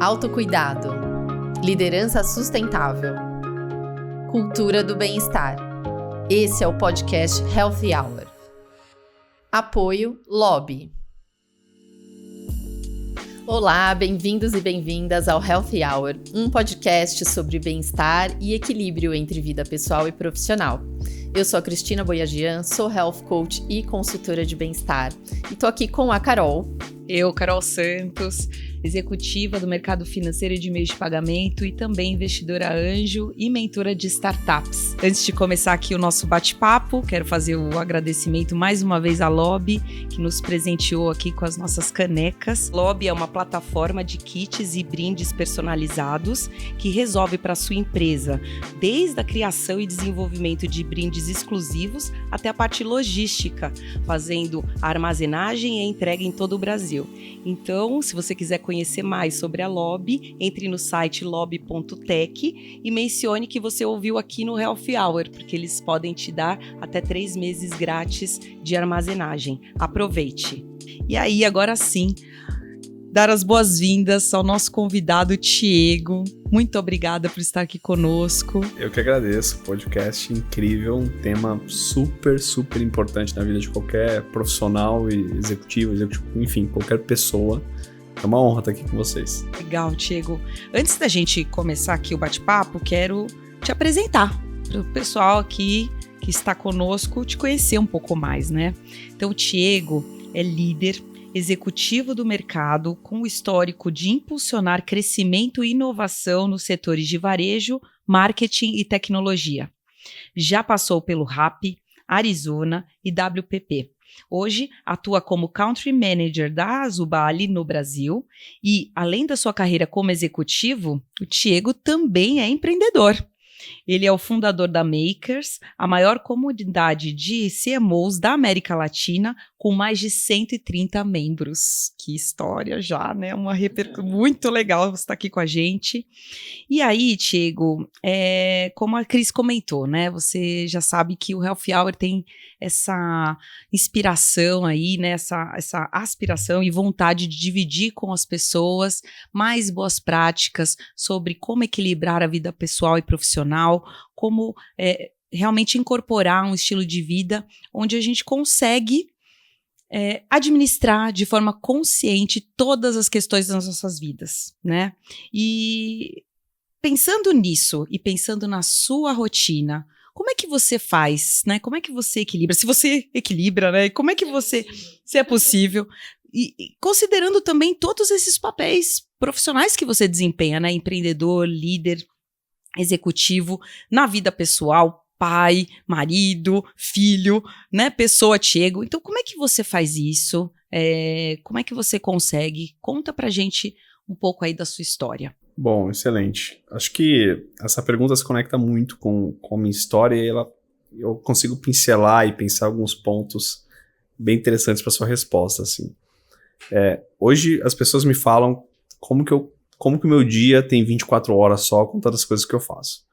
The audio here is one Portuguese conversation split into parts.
Autocuidado, liderança sustentável, cultura do bem-estar. Esse é o podcast Healthy Hour. Apoio Lobby. Olá, bem-vindos e bem-vindas ao Healthy Hour, um podcast sobre bem-estar e equilíbrio entre vida pessoal e profissional. Eu sou a Cristina Boyajian, sou Health Coach e consultora de bem-estar. E tô aqui com a Carol. Eu, Carol Santos, executiva do mercado financeiro e de meios de pagamento e também investidora anjo e mentora de startups. Antes de começar aqui o nosso bate-papo, quero fazer o agradecimento mais uma vez à Lobby, que nos presenteou aqui com as nossas canecas. Lobby é uma plataforma de kits e brindes personalizados que resolve para a sua empresa, desde a criação e desenvolvimento de brindes exclusivos até a parte logística, fazendo a armazenagem e a entrega em todo o Brasil. Então, se você quiser conhecer mais sobre a Lobby, entre no site lobby.tech e mencione que você ouviu aqui no Healthy Hour, porque eles podem te dar até 3 meses grátis de armazenagem. Aproveite! E aí, agora sim, dar as boas-vindas ao nosso convidado, Thiago. Muito obrigada por estar aqui conosco. Eu que agradeço, podcast incrível, um tema super, super importante na vida de qualquer profissional e executivo, enfim, qualquer pessoa. É uma honra estar aqui com vocês. Legal, Thiago. Antes da gente começar aqui o bate-papo, quero te apresentar para o pessoal aqui que está conosco, te conhecer um pouco mais, né? Então, o Thiago é líder executivo do mercado com o histórico de impulsionar crescimento e inovação nos setores de varejo, marketing e tecnologia. Já passou pelo Rappi, Arizona e WPP. Hoje atua como Country Manager da Azubali no Brasil e, além da sua carreira como executivo, o Thiago também é empreendedor. Ele é o fundador da Makers, a maior comunidade de CMOs da América Latina, com mais de 130 membros. Que história já, né? Uma repercussão muito legal você estar aqui com a gente. E aí, Thiago, como a Cris comentou, né? Você já sabe que o Healthy Hour tem essa inspiração aí, né? Essa aspiração e vontade de dividir com as pessoas mais boas práticas sobre como equilibrar a vida pessoal e profissional, como realmente incorporar um estilo de vida onde a gente consegue administrar de forma consciente todas as questões das nossas vidas, né? E pensando nisso e pensando na sua rotina, como é que você faz, né? Como é que você equilibra? Se você equilibra, né? Como é que você, se é possível, e considerando também todos esses papéis profissionais que você desempenha, né? Empreendedor, líder, executivo, na vida pessoal, pai, marido, filho, né, pessoa, Thiago. Então, como é que você faz isso? Como é que você consegue? Conta pra gente um pouco aí da sua história. Bom, excelente. Acho que essa pergunta se conecta muito com a minha história e eu consigo pincelar e pensar alguns pontos bem interessantes para sua resposta, assim. Hoje as pessoas me falam como que o meu dia tem 24 horas só com todas as coisas que eu faço.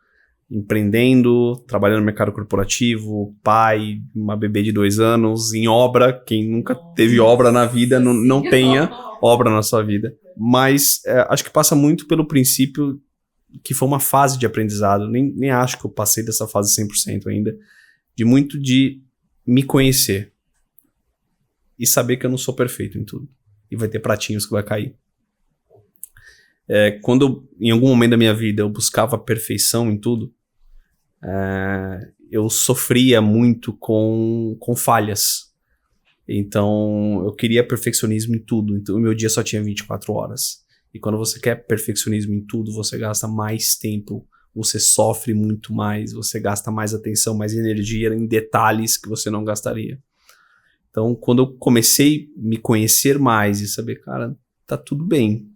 Empreendendo, trabalhando no mercado corporativo, pai, uma bebê de 2 anos, em obra. Quem nunca teve obra na vida, não tenha obra na sua vida. Mas acho que passa muito pelo princípio que foi uma fase de aprendizado. Nem acho que eu passei dessa fase 100% ainda. De me conhecer. E saber que eu não sou perfeito em tudo. E vai ter pratinhos que vai cair. Quando em algum momento da minha vida eu buscava perfeição em tudo, eu sofria muito com falhas. Então eu queria perfeccionismo em tudo. Então o meu dia só tinha 24 horas. E quando você quer perfeccionismo em tudo, você gasta mais tempo, você sofre muito mais, você gasta mais atenção, mais energia em detalhes que você não gastaria. Então quando eu comecei a me conhecer mais e saber, cara, tá tudo bem.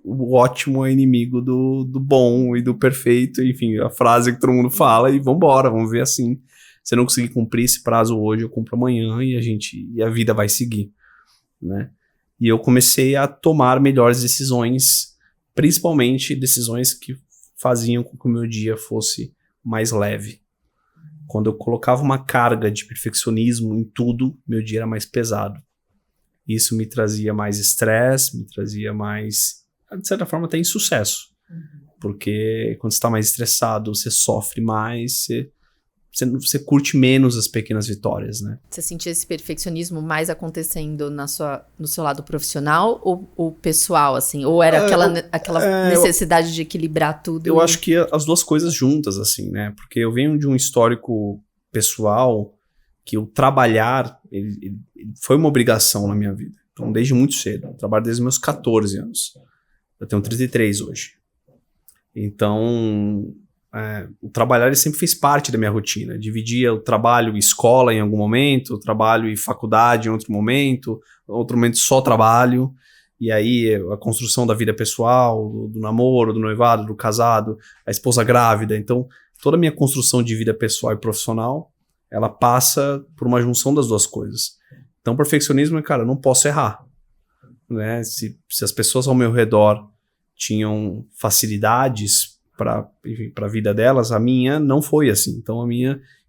O ótimo é inimigo do bom e do perfeito, enfim, a frase que todo mundo fala, e vambora, vamos ver assim. Se eu não conseguir cumprir esse prazo hoje, eu cumpro amanhã e a vida vai seguir, né? E eu comecei a tomar melhores decisões, principalmente decisões que faziam com que o meu dia fosse mais leve. Quando eu colocava uma carga de perfeccionismo em tudo, meu dia era mais pesado. Isso me trazia mais estresse, me trazia mais de certa forma, até insucesso. Porque quando você está mais estressado, você sofre mais, você curte menos as pequenas vitórias, né? Você sentia esse perfeccionismo mais acontecendo no seu lado profissional ou pessoal, assim? Ou era aquela necessidade de equilibrar tudo? Eu acho que as duas coisas juntas, assim, né? Porque eu venho de um histórico pessoal que o trabalhar ele foi uma obrigação na minha vida. Então, desde muito cedo. Eu trabalho desde os meus 14 anos. Eu tenho 33 hoje. Então, o trabalhar ele sempre fez parte da minha rotina. Dividia o trabalho e escola em algum momento, o trabalho e faculdade em outro momento só trabalho. E aí a construção da vida pessoal, do namoro, do noivado, do casado, a esposa grávida. Então, toda a minha construção de vida pessoal e profissional, ela passa por uma junção das duas coisas. Então, perfeccionismo é, cara, eu não posso errar. Né? Se as pessoas ao meu redor tinham facilidades para a vida delas, a minha não foi assim. Então,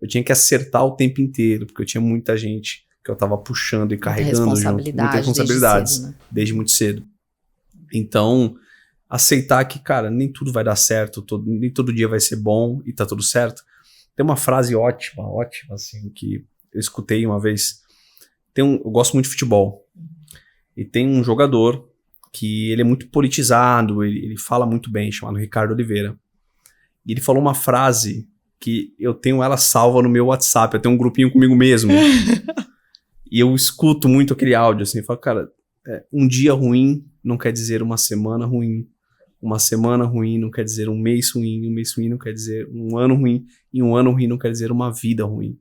eu tinha que acertar o tempo inteiro, porque eu tinha muita gente que eu estava puxando e carregando junto. Muitas responsabilidades, desde muito cedo. Então, aceitar que, cara, nem tudo vai dar certo, nem todo dia vai ser bom e tá tudo certo. Tem uma frase ótima, assim, que eu escutei uma vez. Eu gosto muito de futebol. E tem um jogador que ele é muito politizado, ele fala muito bem, chamado Ricardo Oliveira. E ele falou uma frase que eu tenho ela salva no meu WhatsApp, eu tenho um grupinho comigo mesmo. E eu escuto muito aquele áudio, assim, eu falo, cara, um dia ruim não quer dizer uma semana ruim. Uma semana ruim não quer dizer um mês ruim não quer dizer um ano ruim, e um ano ruim não quer dizer uma vida ruim.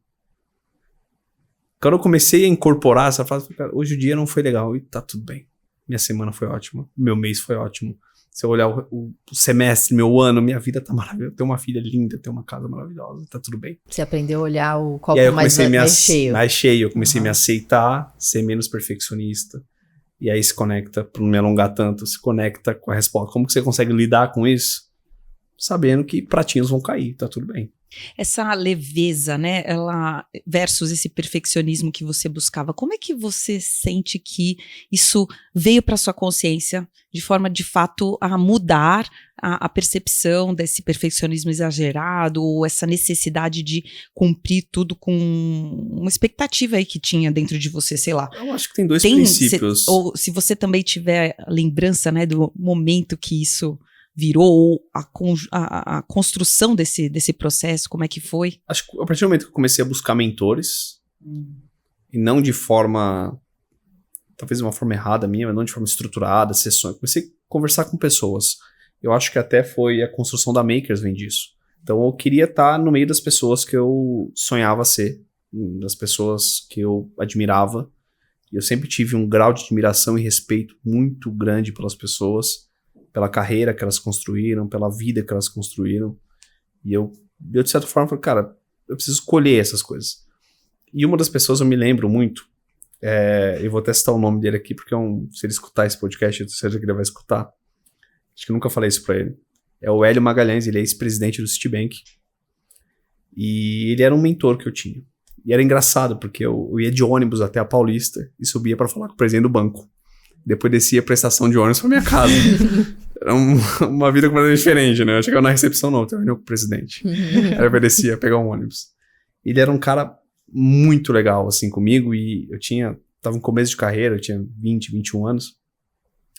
Quando eu comecei a incorporar essa frase, cara, hoje o dia não foi legal e tá tudo bem. Minha semana foi ótima, meu mês foi ótimo. Se eu olhar o semestre, meu ano, minha vida tá maravilhosa. Eu tenho uma filha linda, tenho uma casa maravilhosa, tá tudo bem. Você aprendeu a olhar o copo mais cheio. Mais cheio, eu comecei a me aceitar, ser menos perfeccionista. E aí se conecta, para não me alongar tanto, se conecta com a resposta. Como que você consegue lidar com isso? Sabendo que pratinhos vão cair, tá tudo bem. Essa leveza, né, ela versus esse perfeccionismo que você buscava, como é que você sente que isso veio para sua consciência de forma, de fato, a mudar a percepção desse perfeccionismo exagerado ou essa necessidade de cumprir tudo com uma expectativa aí que tinha dentro de você, sei lá. Eu acho que tem dois princípios. Ou se você também tiver lembrança, né, do momento que isso virou, a construção desse processo, como é que foi? Acho que a partir do momento que eu comecei a buscar mentores, e não de forma, talvez de uma forma errada minha, mas não de forma estruturada, sessões, comecei a conversar com pessoas. Eu acho que até foi a construção da Makers vem disso. Então eu queria estar no meio das pessoas que eu sonhava ser, das pessoas que eu admirava. E eu sempre tive um grau de admiração e respeito muito grande pelas pessoas, pela carreira que elas construíram, pela vida que elas construíram. E eu de certa forma, falei, cara, eu preciso escolher essas coisas. E uma das pessoas eu me lembro muito, eu vou até citar o nome dele aqui, porque se ele escutar esse podcast, eu tenho certeza que ele vai escutar. Acho que eu nunca falei isso pra ele. É o Hélio Magalhães, ele é ex-presidente do Citibank. E ele era um mentor que eu tinha. E era engraçado, porque eu ia de ônibus até a Paulista e subia pra falar com o presidente do banco. Depois descia a prestação de ônibus pra minha casa. Era uma vida completamente diferente, né? Eu chegava na recepção, não, eu tenho reunião com o presidente. Aí eu descia, pegar um ônibus. Ele era um cara muito legal, assim, comigo, e tava em começo de carreira, eu tinha 20, 21 anos,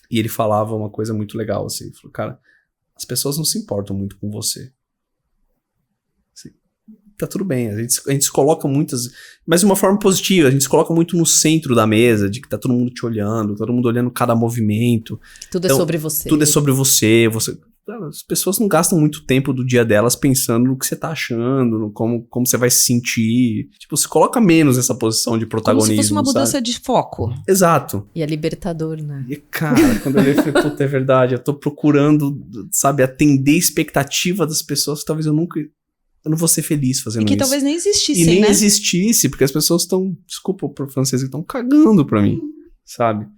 e ele falava uma coisa muito legal, assim, ele falou, cara, as pessoas não se importam muito com você. Assim, tá tudo bem, a gente se coloca mas de uma forma positiva, a gente se coloca muito no centro da mesa, de que tá todo mundo te olhando, todo mundo olhando cada movimento. Tudo então, é sobre você. Tudo é sobre você. As pessoas não gastam muito tempo do dia delas pensando no que você tá achando, no como você vai se sentir. Tipo, você coloca menos essa posição de protagonismo. Como se fosse uma mudança de foco. Exato. E é libertador, né? E, cara, quando eu li, eu falei, puta, é verdade, eu tô procurando, sabe, atender a expectativa das pessoas que talvez eu não vou ser feliz fazendo isso. E que talvez nem existisse, e nem né? existisse, porque as pessoas estão, desculpa o francês, estão cagando pra mim, sabe?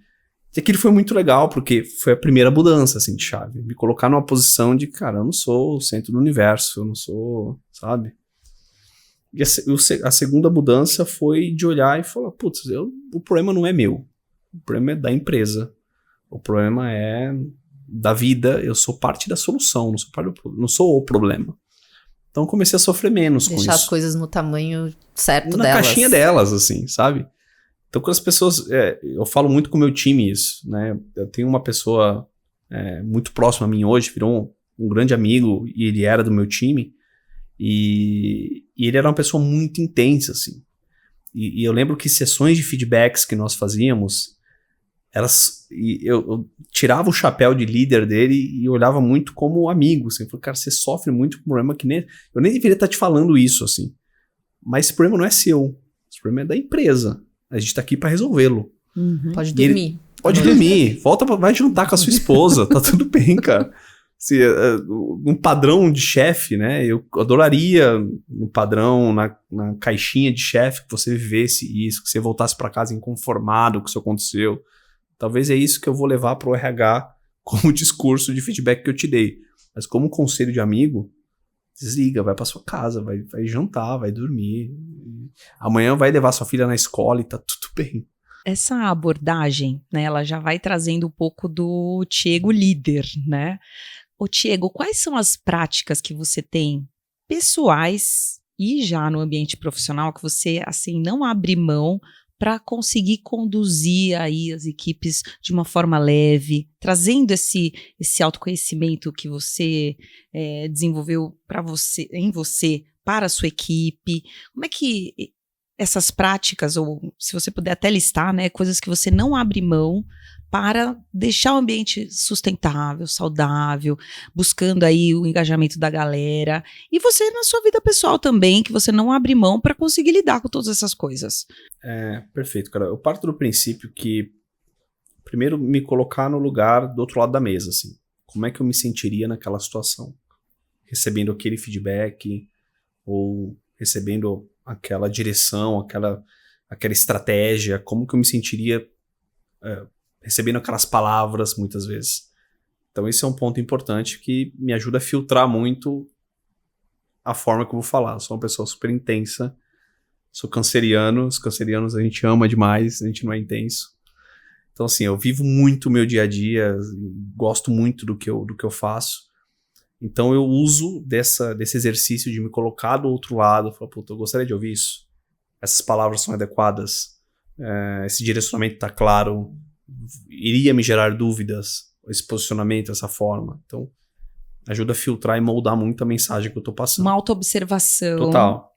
E aquilo foi muito legal, porque foi a primeira mudança, assim, de chave. Me colocar numa posição de, cara, eu não sou o centro do universo, eu não sou, sabe? E a segunda mudança foi de olhar e falar, putz, o problema não é meu. O problema é da empresa. O problema é da vida, eu sou parte da solução, não sou o problema. Então eu comecei a sofrer menos com isso. Deixar as coisas no tamanho certo na delas. Na caixinha delas, assim, sabe? Então quando as pessoas... eu falo muito com o meu time isso, né? Eu tenho uma pessoa muito próxima a mim hoje, virou um grande amigo, e ele era do meu time, e ele era uma pessoa muito intensa, assim. E eu lembro que sessões de feedbacks que nós fazíamos, eu tirava o chapéu de líder dele e olhava muito como amigo, assim. Eu falei, cara, você sofre muito com um problema que eu nem deveria estar te falando isso, assim. Mas esse problema não é seu, esse problema é da empresa. A gente tá aqui para resolvê-lo. Uhum. Pode dormir. Pode dormir, vai jantar com a sua esposa, tá tudo bem, cara. Um padrão de chefe, né? Eu adoraria um padrão na caixinha de chefe que você vivesse isso, que você voltasse para casa inconformado com o que isso aconteceu. Talvez é isso que eu vou levar pro RH como discurso de feedback que eu te dei. Mas como conselho de amigo, desliga, vai pra sua casa, vai jantar, vai dormir. Amanhã vai levar sua filha na escola e tá tudo bem. Essa abordagem, né, ela já vai trazendo um pouco do Thiago líder, né? Ô, Thiago, quais são as práticas que você tem pessoais e já no ambiente profissional que você, assim, não abre mão para conseguir conduzir aí as equipes de uma forma leve, trazendo esse autoconhecimento que você desenvolveu em você, para a sua equipe? Como é que essas práticas, ou se você puder até listar, né, coisas que você não abre mão para deixar o ambiente sustentável, saudável, buscando aí o engajamento da galera, e você na sua vida pessoal também, que você não abre mão para conseguir lidar com todas essas coisas? Perfeito, cara. Eu parto do princípio que, primeiro, me colocar no lugar do outro lado da mesa, assim. Como é que eu me sentiria naquela situação? Recebendo aquele feedback, ou recebendo aquela direção, aquela estratégia, como que eu me sentiria recebendo aquelas palavras muitas vezes. Então esse é um ponto importante que me ajuda a filtrar muito a forma que eu vou falar. Eu sou uma pessoa super intensa, sou canceriano, os cancerianos a gente ama demais, a gente não é intenso. Então assim, eu vivo muito o meu dia a dia, gosto muito do que eu faço. Então eu uso desse exercício de me colocar do outro lado, falar, puta, eu gostaria de ouvir isso. Essas palavras são adequadas, esse direcionamento tá claro, iria me gerar dúvidas, esse posicionamento, essa forma. Então, ajuda a filtrar e moldar muito a mensagem que eu tô passando. Uma autoobservação. Total.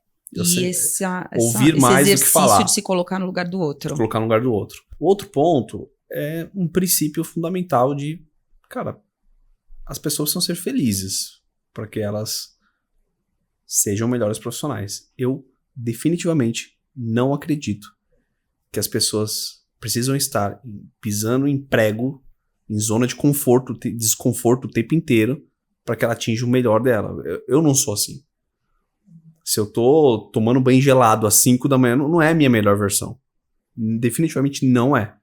Ouvir mais do que falar. Exercício de se colocar no lugar do outro. Colocar no lugar do outro. O outro ponto é um princípio fundamental de, cara, as pessoas precisam ser felizes para que elas sejam melhores profissionais. Eu definitivamente não acredito que as pessoas precisam estar pisando em prego, em zona de conforto, desconforto o tempo inteiro para que ela atinja o melhor dela. Eu não sou assim. Se eu tô tomando banho gelado às 5 da manhã, não é a minha melhor versão. Definitivamente não é.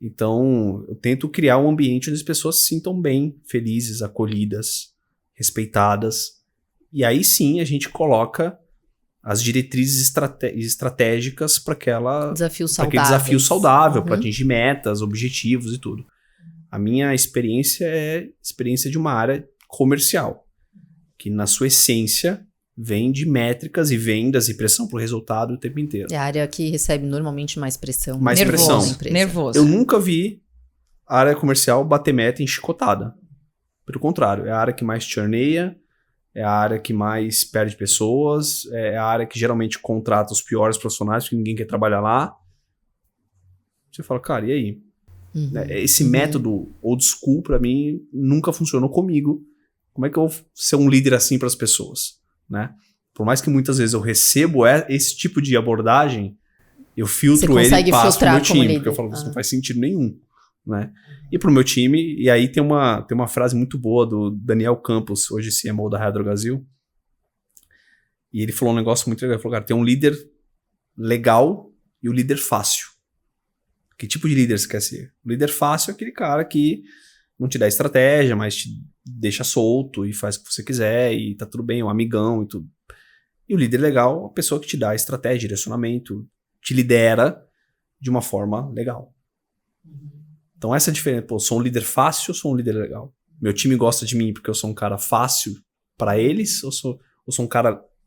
Então, eu tento criar um ambiente onde as pessoas se sintam bem, felizes, acolhidas, respeitadas. E aí sim a gente coloca as diretrizes estratégicas para aquele desafio saudável, para atingir metas, objetivos e tudo. A minha experiência é experiência de uma área comercial, que na sua essência vem de métricas e vendas e pressão pro resultado o tempo inteiro. É a área que recebe normalmente mais pressão. Mais pressão. Nervoso. Eu nunca vi a área comercial bater meta em chicotada. Pelo contrário, é a área que mais churneia, é a área que mais perde pessoas, é a área que geralmente contrata os piores profissionais porque ninguém quer trabalhar lá. Você fala, cara, e aí? Esse método old school, pra mim, nunca funcionou comigo. Como é que eu vou ser um líder assim pras pessoas? Né? Por mais que muitas vezes eu recebo esse tipo de abordagem, eu filtro ele e passo pro meu time, porque eu falo, isso não faz sentido nenhum, né? E pro meu time, e aí tem uma frase muito boa do Daniel Campos, hoje CMO da Hydro Brasil, e ele falou um negócio muito legal, ele falou, cara, tem um líder legal e o líder fácil. Que tipo de líder você quer ser? O líder fácil é aquele cara que não te dá estratégia, mas te deixa solto e faz o que você quiser e tá tudo bem, é um amigão e tudo. E o líder legal é a pessoa que te dá estratégia, direcionamento, te lidera de uma forma legal. Então essa é a diferença. Pô, sou um líder fácil ou sou um líder legal? Meu time gosta de mim porque eu sou um cara fácil para eles ou sou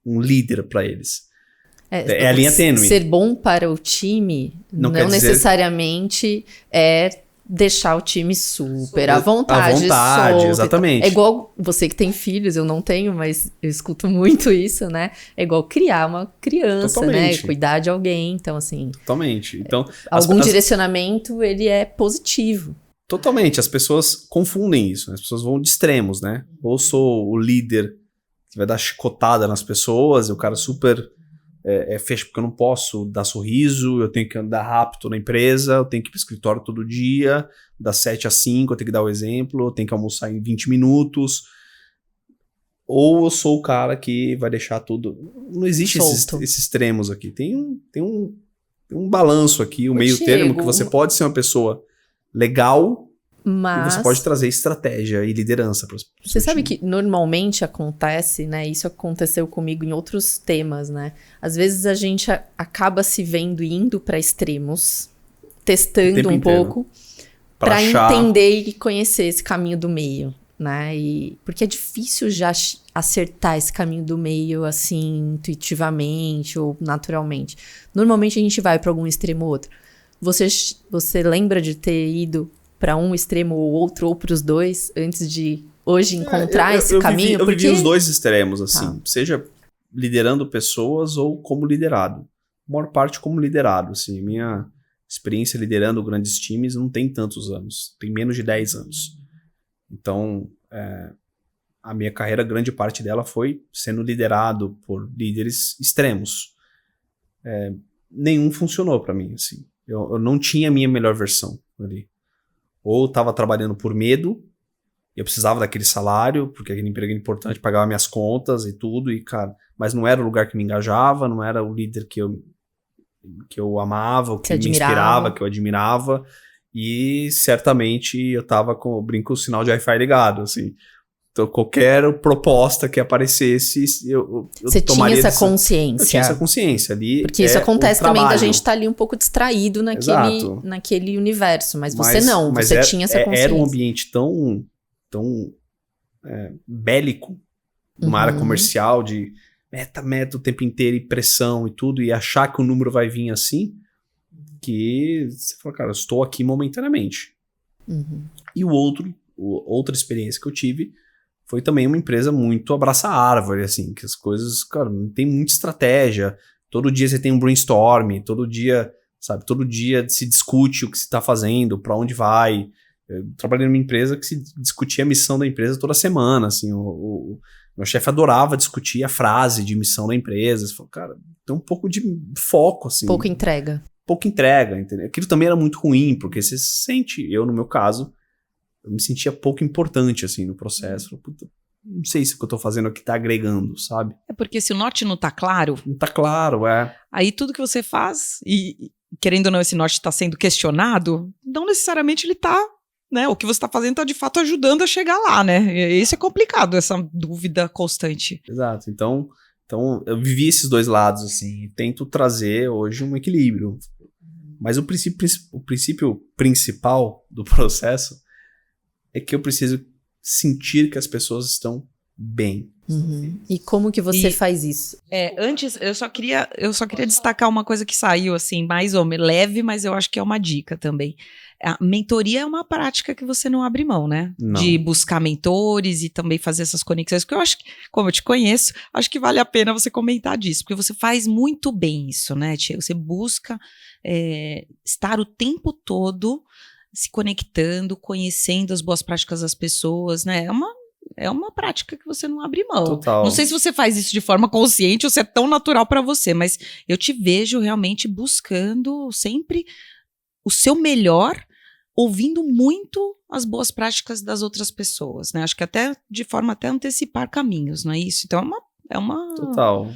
um líder para eles? É a linha tênue. Ser bom para o time não necessariamente é deixar o time super à vontade. Solto. Exatamente. É igual você que tem filhos, eu não tenho, mas eu escuto muito isso, né? É igual criar uma criança, Totalmente. né? Cuidar de alguém, então assim... Totalmente. Então, algum direcionamento, ele é positivo. Totalmente. As pessoas confundem isso, né? As pessoas vão de extremos, né? Ou sou o líder que vai dar chicotada nas pessoas, e o cara super... fecha porque eu não posso dar sorriso, eu tenho que andar rápido na empresa, eu tenho que ir pro escritório todo dia, das 7 às 5, eu tenho que dar o exemplo, eu tenho que almoçar em 20 minutos. Ou eu sou o cara que vai deixar tudo... Não existe esses extremos aqui. Tem um balanço aqui, o meio termo, que você pode ser uma pessoa legal... Mas... E você pode trazer estratégia e liderança para os Você sabe que normalmente acontece, né? Isso aconteceu comigo em outros temas, né? Às vezes a gente acaba se vendo indo para extremos, testando um pouco, para entender e conhecer esse caminho do meio, né? Porque é difícil já acertar esse caminho do meio, assim, intuitivamente ou naturalmente. Normalmente a gente vai para algum extremo ou outro. Você lembra de ter ido para um extremo ou outro, ou para os dois, antes de hoje encontrar esse caminho? Eu vivi os dois extremos, assim, seja liderando pessoas ou como liderado. A maior parte como liderado, assim, minha experiência liderando grandes times não tem tantos anos, tem menos de 10 anos. Então, a minha carreira, grande parte dela foi sendo liderado por líderes extremos. Nenhum funcionou para mim, assim. Eu não tinha a minha melhor versão ali. Ou estava trabalhando por medo, eu precisava daquele salário, porque aquele emprego era importante, pagava minhas contas e tudo, e cara, mas não era o lugar que me engajava, não era o líder que eu amava, o que me inspirava, que eu admirava, e certamente eu estava com o sinal de Wi-Fi ligado, assim. Então, qualquer proposta que aparecesse, eu Você tomaria... Tinha essa consciência. Eu tinha essa consciência ali. Porque isso acontece também da gente estar ali um pouco distraído naquele universo. Mas você não, você tinha essa consciência. Era um ambiente tão bélico, numa área comercial, de meta o tempo inteiro, e pressão e tudo, e achar que o número vai vir assim, que você fala, cara, eu estou aqui momentaneamente. E outra experiência que eu tive foi também uma empresa muito abraça-árvore, assim, que as coisas, cara, não tem muita estratégia. Todo dia você tem um brainstorm, todo dia se discute o que se está fazendo, para onde vai. Eu trabalhei numa empresa que se discutia a missão da empresa toda semana, assim, o meu chefe adorava discutir a frase de missão da empresa. Você falou, cara, tem um pouco de foco, assim. Pouca entrega, entendeu? Aquilo também era muito ruim, porque você se sente, no meu caso, eu me sentia pouco importante, assim, no processo. Puta, não sei se o que eu tô fazendo aqui tá agregando, sabe? É porque se o norte não tá claro... Não tá claro, Aí tudo que você faz, e querendo ou não esse norte tá sendo questionado, não necessariamente ele tá, né? O que você tá fazendo tá de fato ajudando a chegar lá, né? Isso é complicado, essa dúvida constante. Exato. Então eu vivi esses dois lados, assim, e tento trazer hoje um equilíbrio. Mas o princípio principal do processo é que eu preciso sentir que as pessoas estão bem. E como que você faz isso? Antes, eu só queria destacar uma coisa que saiu, assim, mais ou menos leve, mas eu acho que é uma dica também. A mentoria é uma prática que você não abre mão, né? Não. De buscar mentores e também fazer essas conexões, porque eu acho que, como eu te conheço, acho que vale a pena você comentar disso, porque você faz muito bem isso, né, Tia? Você busca estar o tempo todo se conectando, conhecendo as boas práticas das pessoas, né? É uma prática que você não abre mão. Total. Não sei se você faz isso de forma consciente ou se é tão natural para você, mas eu te vejo realmente buscando sempre o seu melhor, ouvindo muito as boas práticas das outras pessoas, né? Acho que até de forma até antecipar caminhos, não é isso? Então é uma Total.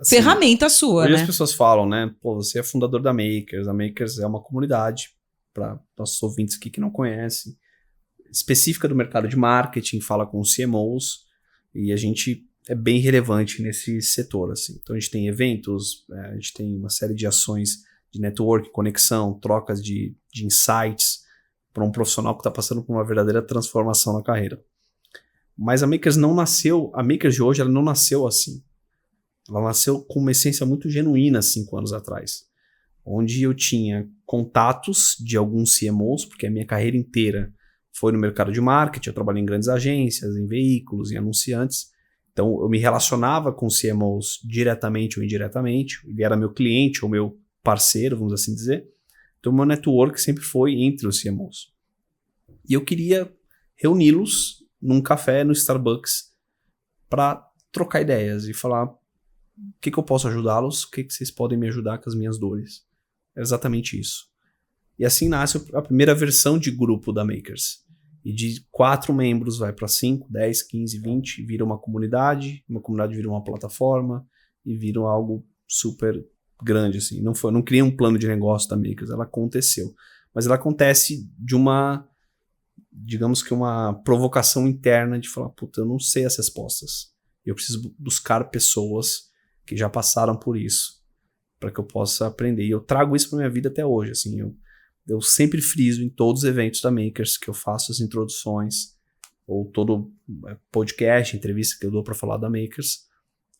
Assim, ferramenta sua, hoje né? as pessoas falam, né? Pô, você é fundador da Makers. A Makers é uma comunidade, para nossos ouvintes aqui que não conhecem, específica do mercado de marketing, fala com os CMOs, e a gente é bem relevante nesse setor, assim. Então a gente tem eventos, a gente tem uma série de ações de network, conexão, trocas de insights, para um profissional que está passando por uma verdadeira transformação na carreira. Mas a Makers a Makers de hoje, ela não nasceu assim. Ela nasceu com uma essência muito genuína 5 anos atrás, onde eu tinha contatos de alguns CMOs, porque a minha carreira inteira foi no mercado de marketing, eu trabalhei em grandes agências, em veículos, em anunciantes. Então, eu me relacionava com CMOs diretamente ou indiretamente, ele era meu cliente ou meu parceiro, vamos assim dizer. Então, meu network sempre foi entre os CMOs. E eu queria reuni-los num café, no Starbucks, para trocar ideias e falar o que eu posso ajudá-los, o que vocês podem me ajudar com as minhas dores. É exatamente isso. E assim nasce a primeira versão de grupo da Makers. E de 4 membros vai para 5, 10, 15, 20, vira uma comunidade vira uma plataforma e vira algo super grande. Assim. Não criei um plano de negócio da Makers, ela aconteceu. Mas ela acontece de digamos que uma provocação interna de falar, puta, eu não sei as respostas. Eu preciso buscar pessoas que já passaram por isso, para que eu possa aprender. E eu trago isso para minha vida até hoje. Assim, eu sempre friso em todos os eventos da Makers que eu faço as introduções, ou todo podcast, entrevista que eu dou para falar da Makers,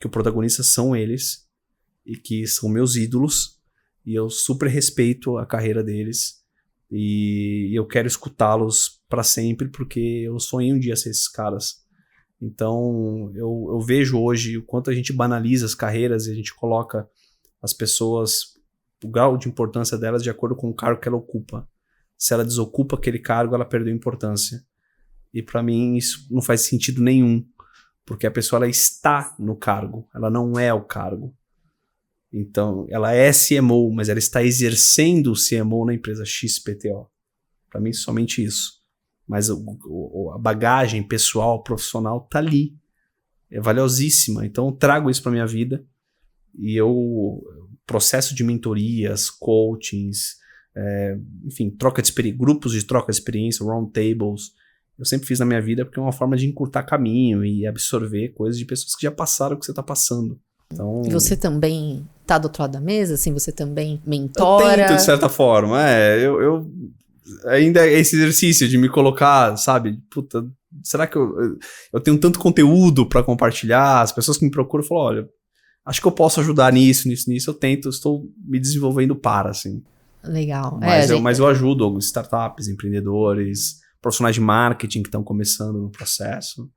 que o protagonista são eles, e que são meus ídolos, e eu super respeito a carreira deles, e eu quero escutá-los para sempre, porque eu sonhei um dia ser esses caras. Então eu vejo hoje o quanto a gente banaliza as carreiras e a gente coloca as pessoas, o grau de importância delas de acordo com o cargo que ela ocupa. Se ela desocupa aquele cargo, ela perdeu importância. E para mim isso não faz sentido nenhum, porque a pessoa ela está no cargo, ela não é o cargo. Então, ela é CMO, mas ela está exercendo o CMO na empresa XPTO. Para mim, somente isso. Mas a bagagem pessoal, profissional, tá ali. É valiosíssima. Então, eu trago isso para minha vida. E processo de mentorias, coachings, enfim, grupos de troca de experiência, round tables, eu sempre fiz na minha vida porque é uma forma de encurtar caminho e absorver coisas de pessoas que já passaram o que você está passando. Então, e você também tá do outro lado da mesa, assim, você também mentora? Eu tento, de certa forma, eu ainda esse exercício de me colocar, sabe, puta, será que eu tenho tanto conteúdo para compartilhar, as pessoas que me procuram falam, olha, acho que eu posso ajudar nisso, eu tento, estou me desenvolvendo assim. Legal. Mas eu ajudo startups, empreendedores, profissionais de marketing que estão começando no processo,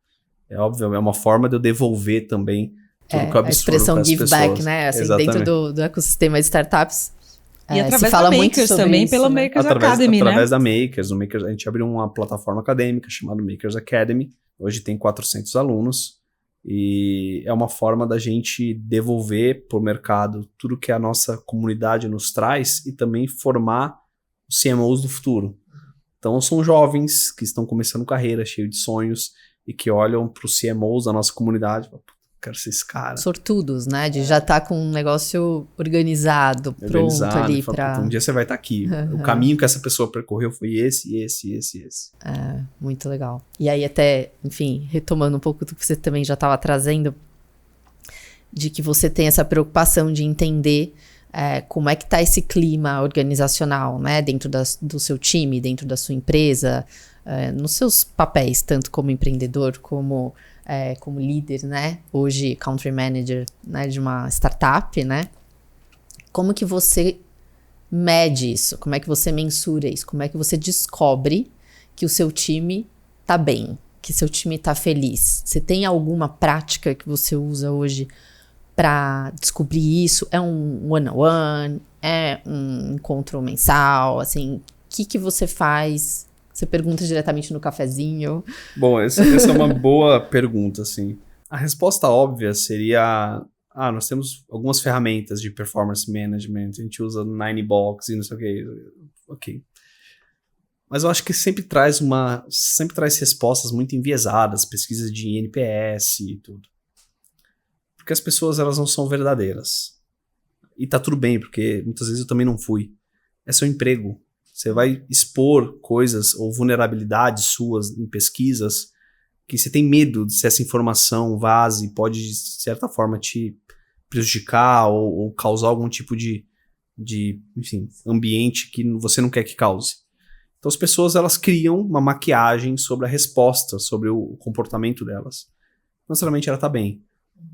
é óbvio, é uma forma de eu devolver também tudo que eu absorvo a expressão give pessoas. back, né? Assim, dentro do ecossistema de startups. E através da Makers também, pela Makers Academy, né? Através da Makers. A gente abriu uma plataforma acadêmica chamada Makers Academy. Hoje tem 400 alunos. E é uma forma da gente devolver para o mercado tudo que a nossa comunidade nos traz e também formar os CMOs do futuro. Então, são jovens que estão começando carreira, cheios de sonhos, e que olham para os CMOs da nossa comunidade e falam, quero ser esse cara. Sortudos, né? De já estar com um negócio organizado, pronto ali para... Um dia você vai estar aqui. O caminho que essa pessoa percorreu foi esse. Muito legal. E aí até, enfim, retomando um pouco do que você também já estava trazendo, de que você tem essa preocupação de entender como é que está esse clima organizacional, né? Dentro do seu time, dentro da sua empresa, nos seus papéis, tanto como empreendedor, como líder, né? Hoje, country manager, né? De uma startup, né? Como que você mede isso? Como é que você mensura isso? Como é que você descobre que o seu time tá bem? Que seu time tá feliz? Você tem alguma prática que você usa hoje para descobrir isso? É um one-on-one? É um encontro mensal? Assim, o que você faz? Você pergunta diretamente no cafezinho? Bom, essa é uma boa pergunta, assim. A resposta óbvia seria... nós temos algumas ferramentas de performance management, a gente usa Ninebox e não sei o que. Ok. Mas eu acho que sempre traz respostas muito enviesadas, pesquisas de NPS e tudo. Porque as pessoas, elas não são verdadeiras. E tá tudo bem, porque muitas vezes eu também não fui. É seu emprego. Você vai expor coisas ou vulnerabilidades suas em pesquisas que você tem medo de se essa informação vaze e pode, de certa forma, te prejudicar ou causar algum tipo de enfim, ambiente que você não quer que cause. Então as pessoas, elas criam uma maquiagem sobre a resposta, sobre o comportamento delas. Não necessariamente ela tá bem.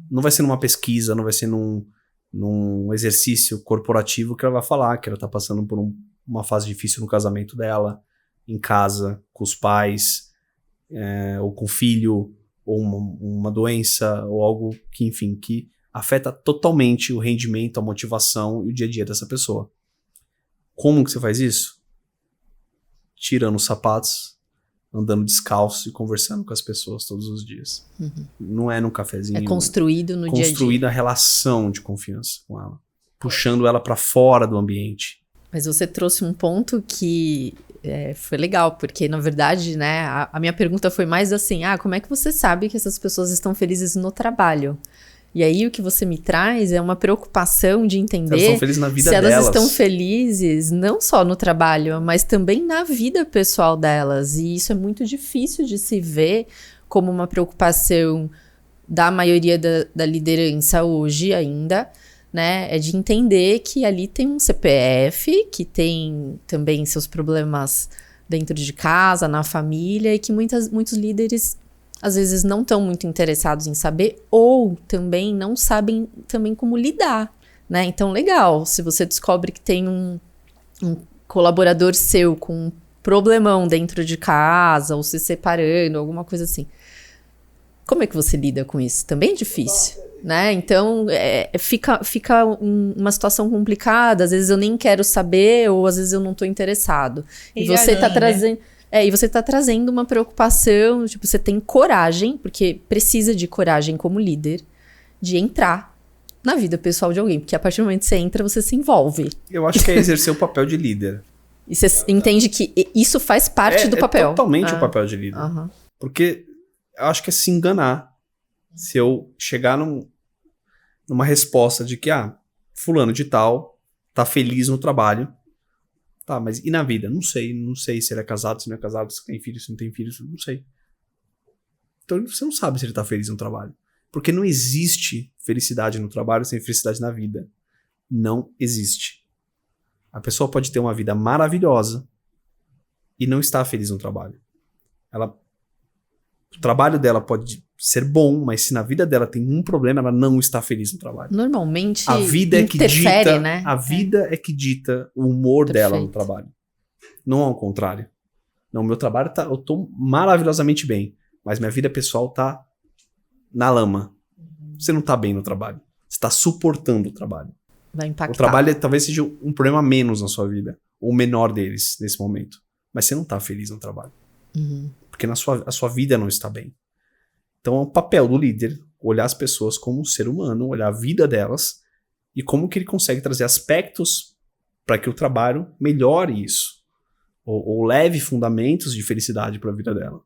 Não vai ser numa pesquisa, não vai ser num exercício corporativo que ela vai falar que ela tá passando por uma fase difícil no casamento dela, em casa, com os pais, ou com o filho, ou uma doença, ou algo que, enfim, que afeta totalmente o rendimento, a motivação e o dia a dia dessa pessoa. Como que você faz isso? Tirando os sapatos, andando descalço e conversando com as pessoas todos os dias. Não é num cafezinho. É construído no dia a dia. Construída a relação de confiança com ela. Puxando ela pra fora do ambiente. Mas você trouxe um ponto que foi legal, porque na verdade, né, a minha pergunta foi mais assim, como é que você sabe que essas pessoas estão felizes no trabalho? E aí o que você me traz é uma preocupação de entender elas estão felizes na vida se elas delas. estão felizes não só no trabalho, mas também na vida pessoal delas. E isso é muito difícil de se ver como uma preocupação da maioria da liderança hoje ainda, né? É de entender que ali tem um CPF, que tem também seus problemas dentro de casa, na família, e que muitos líderes às vezes não estão muito interessados em saber, ou também não sabem também como lidar, né? Então, legal, se você descobre que tem um colaborador seu com um problemão dentro de casa, ou se separando, alguma coisa assim. Como é que você lida com isso? Também é difícil, né? Então, fica uma situação complicada, às vezes eu nem quero saber, ou às vezes eu não estou interessado. E você está trazendo... e você tá trazendo uma preocupação, tipo, você tem coragem, porque precisa de coragem como líder, de entrar na vida pessoal de alguém, porque a partir do momento que você entra, você se envolve. Eu acho que é exercer o papel de líder. E você entende que isso faz parte do papel. É totalmente o papel de líder. Porque eu acho que é se enganar. Se eu chegar numa resposta de que, fulano de tal tá feliz no trabalho. Tá, mas e na vida? Não sei se ele é casado, se não é casado, se tem filho, se não tem filho, não sei. Então você não sabe se ele tá feliz no trabalho. Porque não existe felicidade no trabalho sem felicidade na vida. Não existe. A pessoa pode ter uma vida maravilhosa e não estar feliz no trabalho. O trabalho dela pode ser bom, mas se na vida dela tem um problema, ela não está feliz no trabalho. Normalmente a vida interfere, é que dita, né? A vida é que dita o humor dela no trabalho. Não ao contrário. Não, meu trabalho eu tô maravilhosamente bem, mas minha vida pessoal tá na lama. Você não tá bem no trabalho. Você tá suportando o trabalho. Vai impactar. O trabalho talvez seja um problema menos na sua vida, ou o menor deles nesse momento. Mas você não tá feliz no trabalho. Porque a sua vida não está bem. Então é o papel do líder olhar as pessoas como um ser humano, olhar a vida delas e como que ele consegue trazer aspectos para que o trabalho melhore isso. Ou leve fundamentos de felicidade para a vida dela.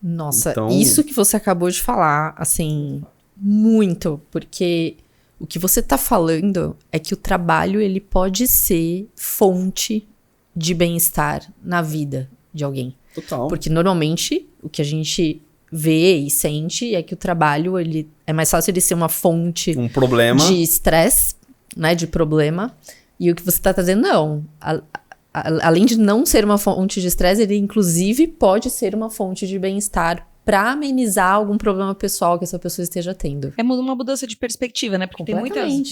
Nossa, então, isso que você acabou de falar, assim, muito, porque o que você tá falando é que o trabalho, ele pode ser fonte de bem-estar na vida de alguém. Total. Porque normalmente o que a gente vê e sente é que o trabalho, ele é mais fácil ele ser uma fonte de estresse, né, de problema. E o que você está trazendo, não. Além de não ser uma fonte de estresse, ele inclusive pode ser uma fonte de bem-estar para amenizar algum problema pessoal que essa pessoa esteja tendo. É uma mudança de perspectiva, né? Porque tem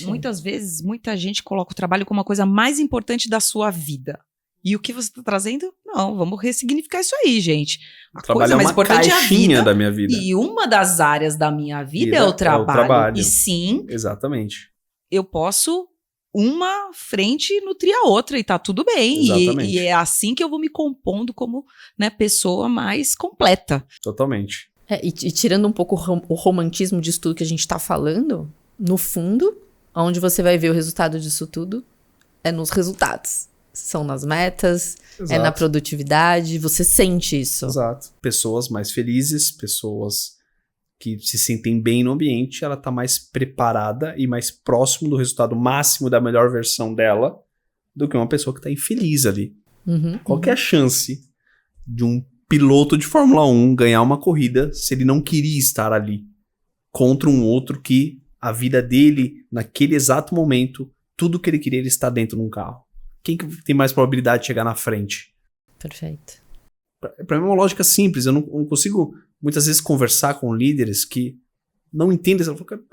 muitas vezes, muita gente coloca o trabalho como a coisa mais importante da sua vida. E o que você está trazendo? Não, vamos ressignificar isso aí, gente. A coisa mais importante é a vida. Da minha vida. E uma das áreas da minha vida é o trabalho. E sim, exatamente. Eu posso uma frente nutrir a outra e tá tudo bem. E é assim que eu vou me compondo como, né, pessoa mais completa. Totalmente. E tirando um pouco o romantismo disso tudo que a gente tá falando, no fundo, onde você vai ver o resultado disso tudo é nos resultados. São nas metas, é na produtividade, você sente isso. Exato. Pessoas mais felizes, pessoas que se sentem bem no ambiente, ela tá mais preparada e mais próximo do resultado máximo da melhor versão dela do que uma pessoa que tá infeliz ali. Qual que é a chance de um piloto de Fórmula 1 ganhar uma corrida se ele não queria estar ali contra um outro que a vida dele, naquele exato momento, tudo que ele queria, ele está dentro de um carro? Quem que tem mais probabilidade de chegar na frente? Perfeito. Para mim é uma lógica simples. Eu não consigo, muitas vezes, conversar com líderes que não entendem.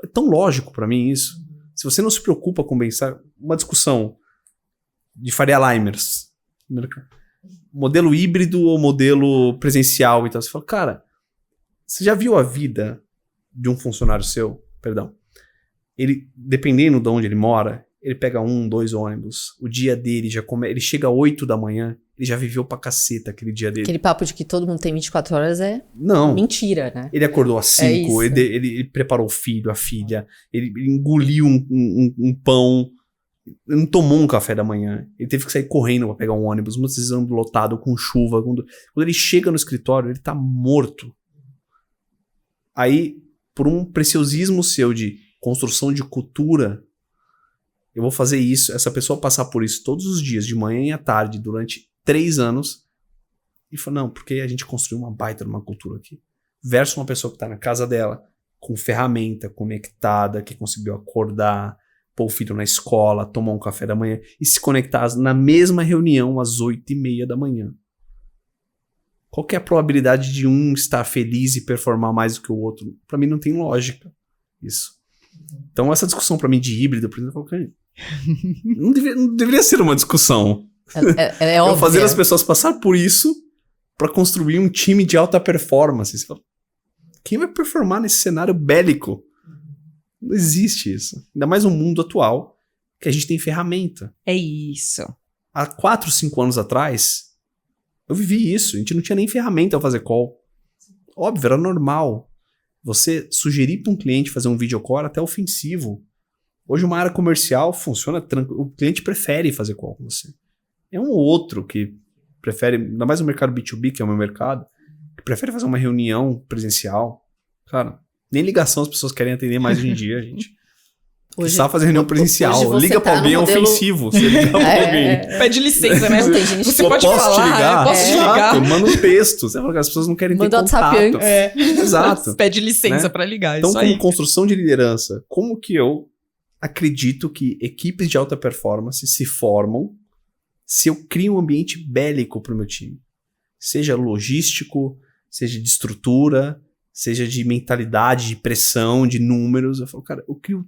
É tão lógico para mim isso. Se você não se preocupa com bem-estar, uma discussão de Faria Limers, modelo híbrido ou modelo presencial e tal. Você fala, cara, você já viu a vida de um funcionário seu? Perdão. Ele, dependendo de onde ele mora, ele pega 1, 2 ônibus. O dia dele ele chega às 8 da manhã, ele já viveu pra caceta aquele dia dele. Aquele papo de que todo mundo tem 24 horas é Não. Mentira, né? Ele acordou às 5, ele preparou o filho, a filha, ele engoliu um pão, ele não tomou um café da manhã, ele teve que sair correndo pra pegar um ônibus, muitas vezes andando lotado, com chuva. Quando ele chega no escritório, ele tá morto. Aí, por um preciosismo seu de construção de cultura, eu vou fazer isso, essa pessoa passar por isso todos os dias, de manhã e à tarde, durante 3 anos, e falar, não, porque a gente construiu uma baita numa cultura aqui. Versus uma pessoa que tá na casa dela, com ferramenta, conectada, que conseguiu acordar, pôr o filho na escola, tomar um café da manhã, e se conectar na mesma reunião às 8:30 da manhã. Qual que é a probabilidade de um estar feliz e performar mais do que o outro? Pra mim não tem lógica isso. Então essa discussão pra mim de híbrido, por exemplo, não deveria ser uma discussão. É óbvio. Eu fazer as pessoas passar por isso pra construir um time de alta performance. Você fala, quem vai performar nesse cenário bélico? Não existe isso. Ainda mais no mundo atual, que a gente tem ferramenta. É isso. Há 4, 5 anos atrás, eu vivi isso. A gente não tinha nem ferramenta pra fazer call. Óbvio, era normal. Você sugerir para um cliente fazer um video call era até ofensivo. Hoje uma área comercial funciona tranquilo. O cliente prefere fazer call com você. É um ou outro que prefere, ainda mais no mercado B2B, que é o meu mercado, que prefere fazer uma reunião presencial. Cara, nem ligação as pessoas querem atender mais hoje em dia, gente. Hoje só fazer reunião presencial. Liga pra alguém, modelo... é ofensivo. Você liga pra alguém. Pede licença, né? Você pode posso falar, te ligar? Posso te ligar? Manda um texto. Você fala que as pessoas não querem ter contato. Exato. Pede licença, né? Pra ligar. Então, isso como aí. construção de liderança, como que eu acredito que equipes de alta performance se formam se eu crio um ambiente bélico pro meu time? Seja logístico, seja de estrutura, seja de mentalidade, de pressão, de números. Eu falo, cara, eu crio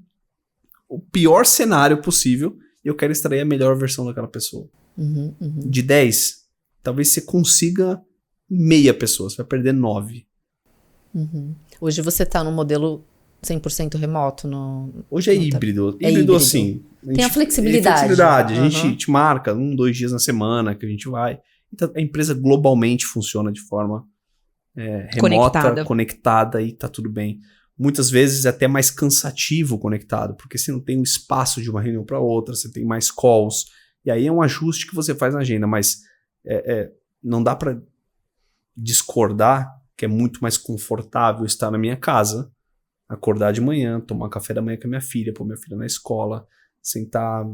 o pior cenário possível e eu quero extrair a melhor versão daquela pessoa. De 10, talvez você consiga meia pessoa, você vai perder 9. Hoje você tá no modelo 100% remoto? Hoje é híbrido. Híbrido assim. Tem a flexibilidade. A gente te marca 1, 2 dias na semana que a gente vai. Então, a empresa globalmente funciona de forma remota, conectada e tá tudo bem. Muitas vezes é até mais cansativo conectado, porque você não tem um espaço de uma reunião para outra, você tem mais calls, e aí é um ajuste que você faz na agenda, mas não dá para discordar que é muito mais confortável estar na minha casa, acordar de manhã, tomar café da manhã com a minha filha, pôr minha filha na escola, sentar,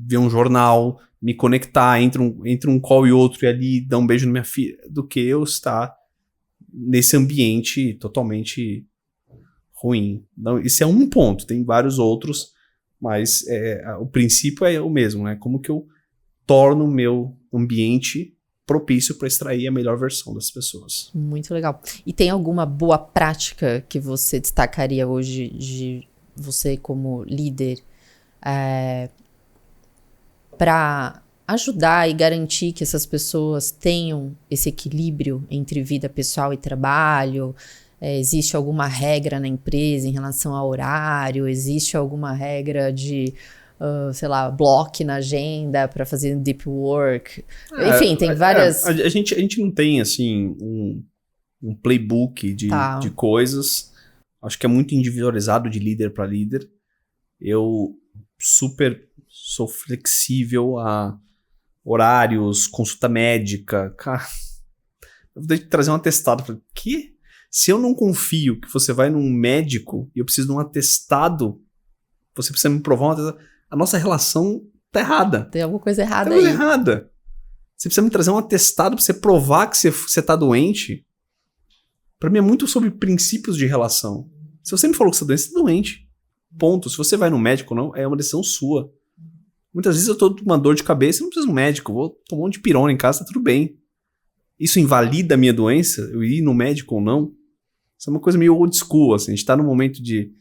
ver um jornal, me conectar entre um call e outro e ali dar um beijo na minha filha, do que eu estar nesse ambiente totalmente ruim. Então, isso é um ponto, tem vários outros, mas o princípio é o mesmo, né? Como que eu torno o meu ambiente propício para extrair a melhor versão das pessoas. Muito legal. E tem alguma boa prática que você destacaria hoje de você como líder para ajudar e garantir que essas pessoas tenham esse equilíbrio entre vida pessoal e trabalho? Existe alguma regra na empresa em relação ao horário? Existe alguma regra de, sei lá, bloco na agenda para fazer deep work? Enfim, tem várias... A gente não tem, assim, um playbook de coisas. Acho que é muito individualizado de líder para líder. Eu sou flexível a horários, consulta médica. Cara, eu vou ter que trazer um atestado. Falei, que? Se eu não confio que você vai num médico e eu preciso de um atestado, você precisa me provar um atestado, a nossa relação tá errada. Tem alguma coisa errada aí. Tem coisa errada. Você precisa me trazer um atestado pra você provar que você tá doente. Pra mim é muito sobre princípios de relação. Se você me falou que você tá doente, você tá doente. Ponto. Se você vai no médico ou não, é uma decisão sua. Muitas vezes eu tô com uma dor de cabeça e não preciso de um médico. Vou tomar um dipirona em casa, tá tudo bem. isso invalida a minha doença? Eu ir no médico ou não? Isso é uma coisa meio old school, assim. A gente tá num momento de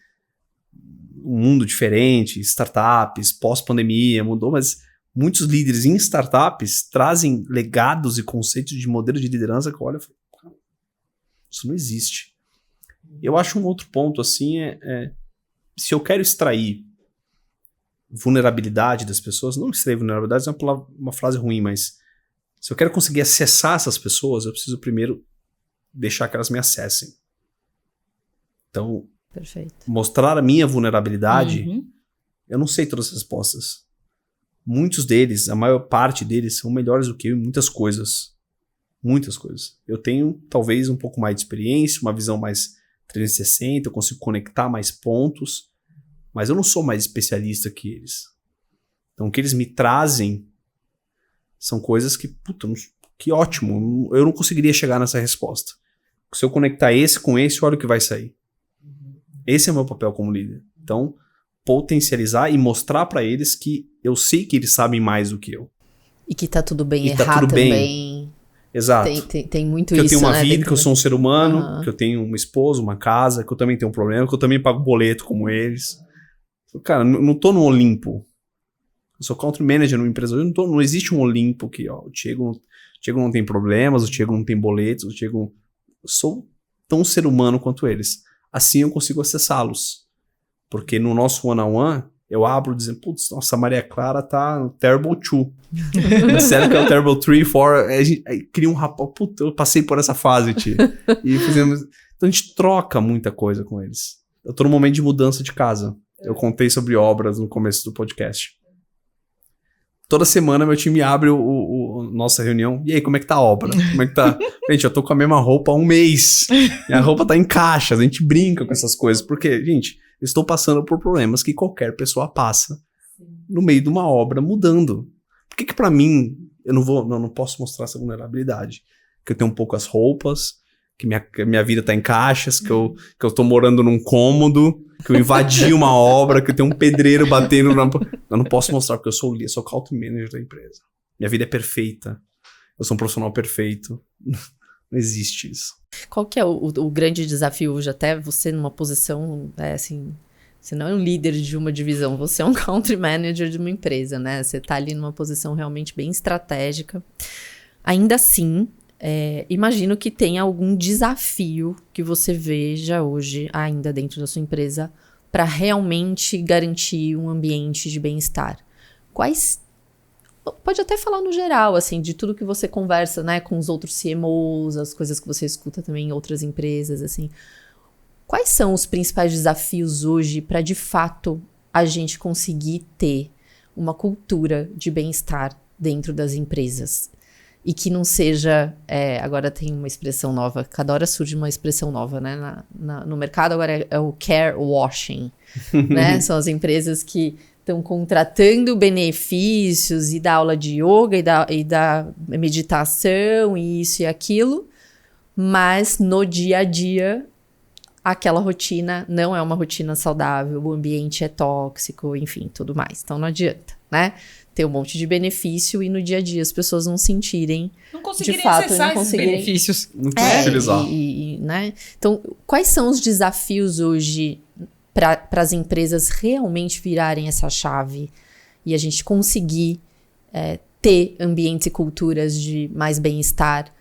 um mundo diferente, startups, pós-pandemia, mudou, mas muitos líderes em startups trazem legados e conceitos de modelo de liderança que eu olho e falo, isso não existe. Eu acho um outro ponto, assim, se eu quero extrair vulnerabilidade das pessoas, não extrair vulnerabilidade é uma frase ruim, mas se eu quero conseguir acessar essas pessoas, eu preciso primeiro deixar que elas me acessem. Então, Perfeito. Mostrar a minha vulnerabilidade, eu não sei todas as respostas. Muitos deles, a maior parte deles, são melhores do que eu em muitas coisas. Muitas coisas. Eu tenho, talvez, um pouco mais de experiência, uma visão mais 360, eu consigo conectar mais pontos, mas eu não sou mais especialista que eles. Então, o que eles me trazem são coisas que, puta, que ótimo, eu não conseguiria chegar nessa resposta. Se eu conectar esse com esse, olha o que vai sair. Esse é o meu papel como líder. Então, potencializar e mostrar pra eles que eu sei que eles sabem mais do que eu. E que tá tudo bem, e errar tá tudo também. Bem. Exato. Tem muito que isso, eu tenho uma né, vida, que eu sou um ser humano, que eu tenho uma esposa, uma casa, que eu também tenho um problema, que eu também pago boleto como eles. Cara, não tô no Olimpo. Eu sou country manager numa empresa. Não existe um Olimpo que, ó, o Diego não tem problemas, o Diego não tem boletos, o Diego... Eu sou tão ser humano quanto eles. Assim eu consigo acessá-los. Porque no nosso one-on-one, eu abro dizendo, putz, nossa, a Maria Clara tá no Terrible 2. Sério que é o Terrible 3, 4. Aí cria um rapaz, puta, eu passei por essa fase, tio. E fizemos... Então a gente troca muita coisa com eles. Eu tô num momento de mudança de casa. Eu contei sobre obras no começo do podcast. Toda semana meu time abre nossa reunião. E aí, como é que tá a obra? Como é que tá? Gente, eu tô com a mesma roupa há um mês. Minha roupa tá em caixas. A gente brinca com essas coisas. Porque, gente, eu estou passando por problemas que qualquer pessoa passa no meio de uma obra mudando. Por que pra mim, eu não posso mostrar essa vulnerabilidade? Que eu tenho poucas roupas, que minha vida tá em caixas, que eu tô morando num cômodo, que eu invadi uma obra, que eu tenho um pedreiro batendo na... Eu não posso mostrar porque eu sou country manager da empresa. Minha vida é perfeita. Eu sou um profissional perfeito. Não existe isso. Qual que é o grande desafio hoje? Até você numa posição, assim... Você não é um líder de uma divisão, você é um country manager de uma empresa, né? Você tá ali numa posição realmente bem estratégica. Ainda assim... imagino que tenha algum desafio que você veja hoje ainda dentro da sua empresa para realmente garantir um ambiente de bem-estar. Quais... Pode até falar no geral, assim, de tudo que você conversa, né, com os outros CMOs, as coisas que você escuta também em outras empresas, assim. Quais são os principais desafios hoje para, de fato, a gente conseguir ter uma cultura de bem-estar dentro das empresas? E que não seja... agora tem uma expressão nova. Cada hora surge uma expressão nova, né? No mercado agora é o care washing. Né? São as empresas que estão contratando benefícios e da aula de yoga e da meditação e isso e aquilo. Mas no dia a dia, aquela rotina não é uma rotina saudável. O ambiente é tóxico, enfim, tudo mais. Então não adianta, né? Ter um monte de benefício e no dia a dia as pessoas não sentirem, não conseguirem de fato, acessar esses benefícios. Não conseguem utilizar. Né? Então, quais são os desafios hoje para as empresas realmente virarem essa chave e a gente conseguir ter ambientes e culturas de mais bem-estar,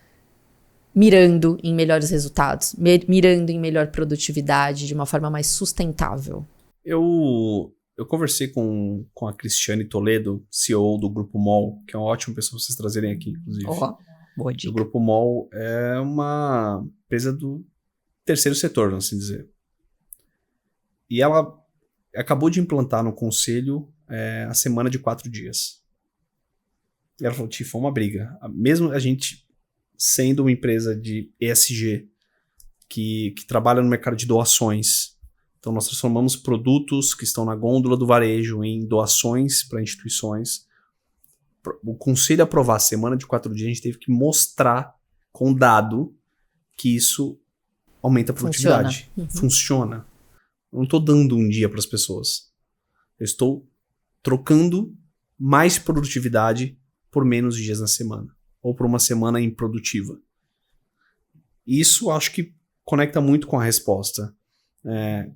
mirando em melhores resultados, mirando em melhor produtividade, de uma forma mais sustentável? Eu conversei com a Cristiane Toledo, CEO do Grupo MOL, que é uma ótima pessoa pra vocês trazerem aqui, inclusive. Boa dica. O Grupo MOL é uma empresa do terceiro setor, vamos assim dizer. E ela acabou de implantar no conselho a semana de 4 dias. E ela falou, foi uma briga. Mesmo a gente sendo uma empresa de ESG, que trabalha no mercado de doações. Então, nós transformamos produtos que estão na gôndola do varejo em doações para instituições. O conselho aprovar a semana de 4 dias, a gente teve que mostrar com dado que isso aumenta a produtividade. Funciona. Eu não estou dando um dia para as pessoas. Eu estou trocando mais produtividade por menos dias na semana. Ou por uma semana improdutiva. Isso acho que conecta muito com a resposta.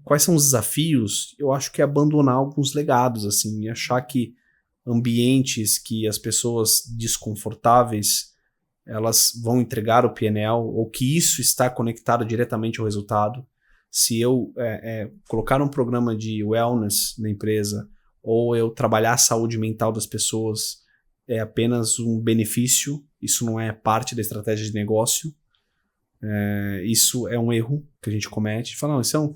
Quais são os desafios? Eu acho que é abandonar alguns legados, assim, e achar que ambientes que as pessoas desconfortáveis, elas vão entregar o PNL, ou que isso está conectado diretamente ao resultado. Se eu colocar um programa de wellness na empresa, ou eu trabalhar a saúde mental das pessoas, é apenas um benefício, isso não é parte da estratégia de negócio. Isso é um erro que a gente comete. Fala, não, isso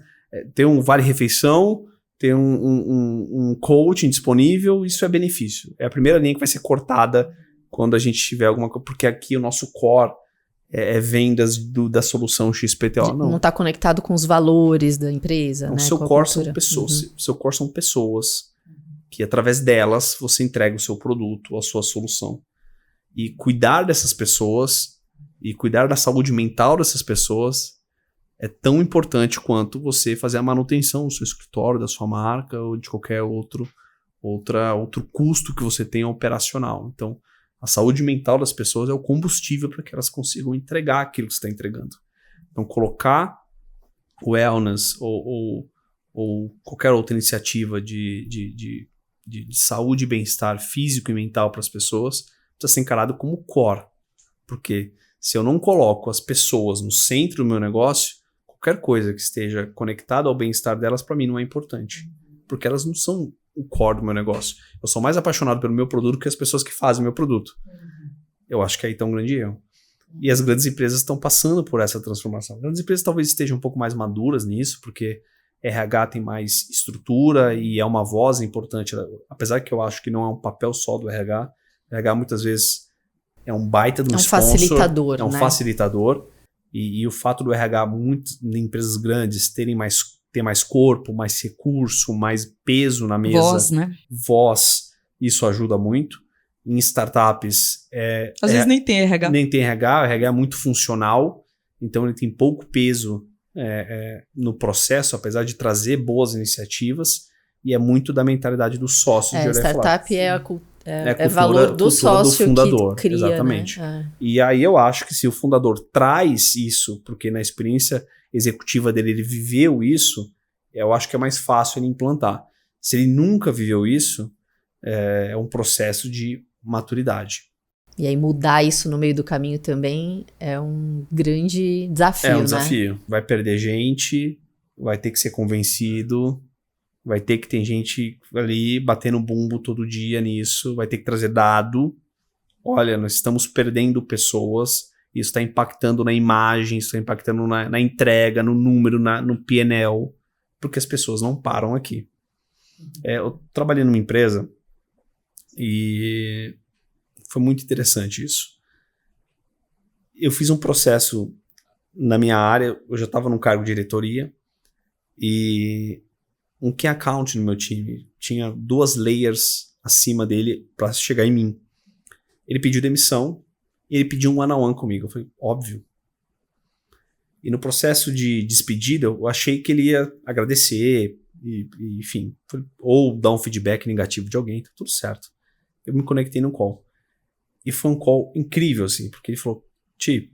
tem um vale-refeição, tem um coaching disponível, isso é benefício. É a primeira linha que vai ser cortada quando a gente tiver alguma coisa, porque aqui o nosso core é vendas da solução XPTO. Não está conectado com os valores da empresa, né? Seu core são pessoas. Seu core são pessoas que, através delas, você entrega o seu produto, a sua solução. E cuidar dessas pessoas e cuidar da saúde mental dessas pessoas é tão importante quanto você fazer a manutenção do seu escritório, da sua marca ou de qualquer outro custo que você tenha operacional. Então, a saúde mental das pessoas é o combustível para que elas consigam entregar aquilo que você está entregando. Então, colocar o wellness ou qualquer outra iniciativa de saúde e bem-estar físico e mental para as pessoas precisa ser encarado como core. Porque se eu não coloco as pessoas no centro do meu negócio, qualquer coisa que esteja conectada ao bem-estar delas, para mim, não é importante. Porque elas não são o core do meu negócio. Eu sou mais apaixonado pelo meu produto que as pessoas que fazem o meu produto. Eu acho que aí está um grande erro. E as grandes empresas estão passando por essa transformação. As grandes empresas talvez estejam um pouco mais maduras nisso, porque RH tem mais estrutura e é uma voz importante. Apesar que eu acho que não é um papel só do RH. O RH muitas vezes é um baita de um sponsor, facilitador, é um facilitador. E o fato do RH, muitas empresas grandes, ter mais corpo, mais recurso, mais peso na mesa. Voz, né? Voz, isso ajuda muito. Em startups... Às vezes nem tem RH. Nem tem RH, o RH é muito funcional, então ele tem pouco peso no processo, apesar de trazer boas iniciativas, e é muito da mentalidade do sócio de olhar startup é valor do sócio do fundador, que cria, exatamente. Né? E aí eu acho que se o fundador traz isso, porque na experiência executiva dele ele viveu isso, eu acho que é mais fácil ele implantar. Se ele nunca viveu isso, é um processo de maturidade. E aí mudar isso no meio do caminho também é um grande desafio, né? É um desafio. Vai perder gente, vai ter que ser convencido, vai ter que ter gente ali batendo bumbo todo dia nisso, vai ter que trazer dado. Olha, nós estamos perdendo pessoas, isso está impactando na imagem, isso está impactando na entrega, no número, no PNL, porque as pessoas não param aqui. Eu trabalhei numa empresa e foi muito interessante isso. Eu fiz um processo na minha área, eu já estava num cargo de diretoria e um key account no meu time tinha 2 layers acima dele para chegar em mim. Ele pediu demissão e ele pediu um one-on-one comigo. Eu falei, óbvio. E no processo de despedida, eu achei que ele ia agradecer, enfim, ou dar um feedback negativo de alguém, tá tudo certo. Eu me conectei num call. E foi um call incrível, assim, porque ele falou, Ti,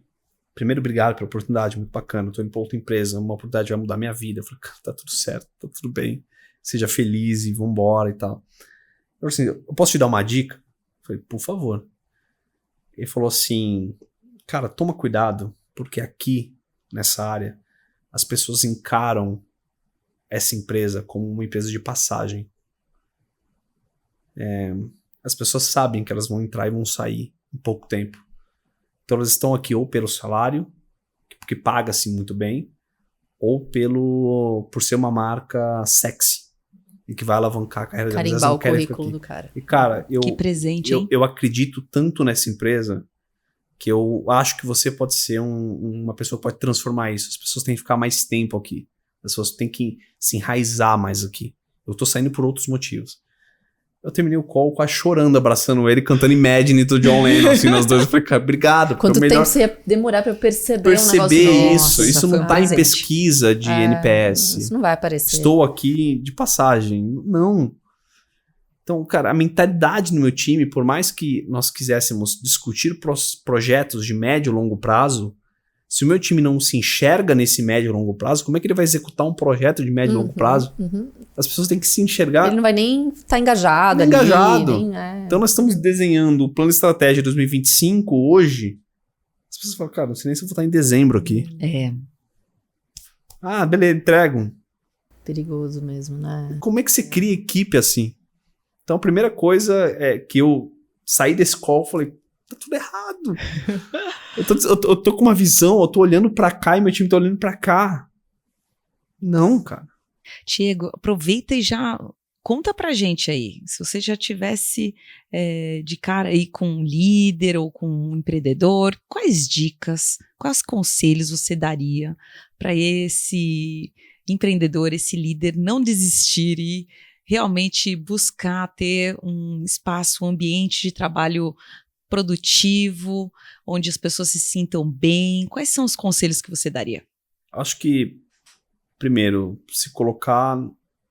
primeiro, obrigado pela oportunidade, muito bacana, tô indo pra outra empresa, uma oportunidade vai mudar minha vida. Eu falei, cara, tá tudo certo, tá tudo bem, seja feliz e vambora e tal. Eu falei assim, eu posso te dar uma dica? Eu falei, por favor. Ele falou assim, cara, toma cuidado, porque aqui, nessa área, as pessoas encaram essa empresa como uma empresa de passagem. As pessoas sabem que elas vão entrar e vão sair em pouco tempo. Então elas estão aqui ou pelo salário, que paga-se muito bem, ou por ser uma marca sexy e que vai alavancar a carreira delas. Carimbar o currículo do cara. E cara, que presente, hein? Eu acredito tanto nessa empresa que eu acho que você pode ser uma pessoa que pode transformar isso. As pessoas têm que ficar mais tempo aqui. As pessoas têm que se enraizar mais aqui. Eu tô saindo por outros motivos. Eu terminei o call quase chorando, abraçando ele, cantando Imagine do John Lennon, assim, nós dois. Eu falei, cara, obrigado. Quanto tempo você ia demorar pra eu perceber um negócio isso? Isso não tá em pesquisa de NPS. Isso não vai aparecer. Estou aqui de passagem. Não. Então, cara, a mentalidade no meu time, por mais que nós quiséssemos discutir projetos de médio e longo prazo, Se o meu time não se enxerga nesse médio e longo prazo, como é que ele vai executar um projeto de médio e longo prazo? As pessoas têm que se enxergar. Ele não vai nem estar engajado nem ali. Engajado. Nem. Então nós estamos desenhando o plano de estratégia 2025 hoje. As pessoas falam, cara, não sei nem se eu vou estar em dezembro aqui. Ah, beleza, entrego. Perigoso mesmo, né? Como é que você cria equipe assim? Então a primeira coisa é que eu saí desse call e falei, tá tudo errado. eu tô com uma visão, eu tô olhando pra cá e meu time tá olhando pra cá. Não, cara. Diego, aproveita e já conta pra gente aí, se você já tivesse de cara aí com um líder ou com um empreendedor, quais dicas, quais conselhos você daria para esse empreendedor, esse líder não desistir e realmente buscar ter um espaço, um ambiente de trabalho produtivo, onde as pessoas se sintam bem? Quais são os conselhos que você daria? Acho que, primeiro, se colocar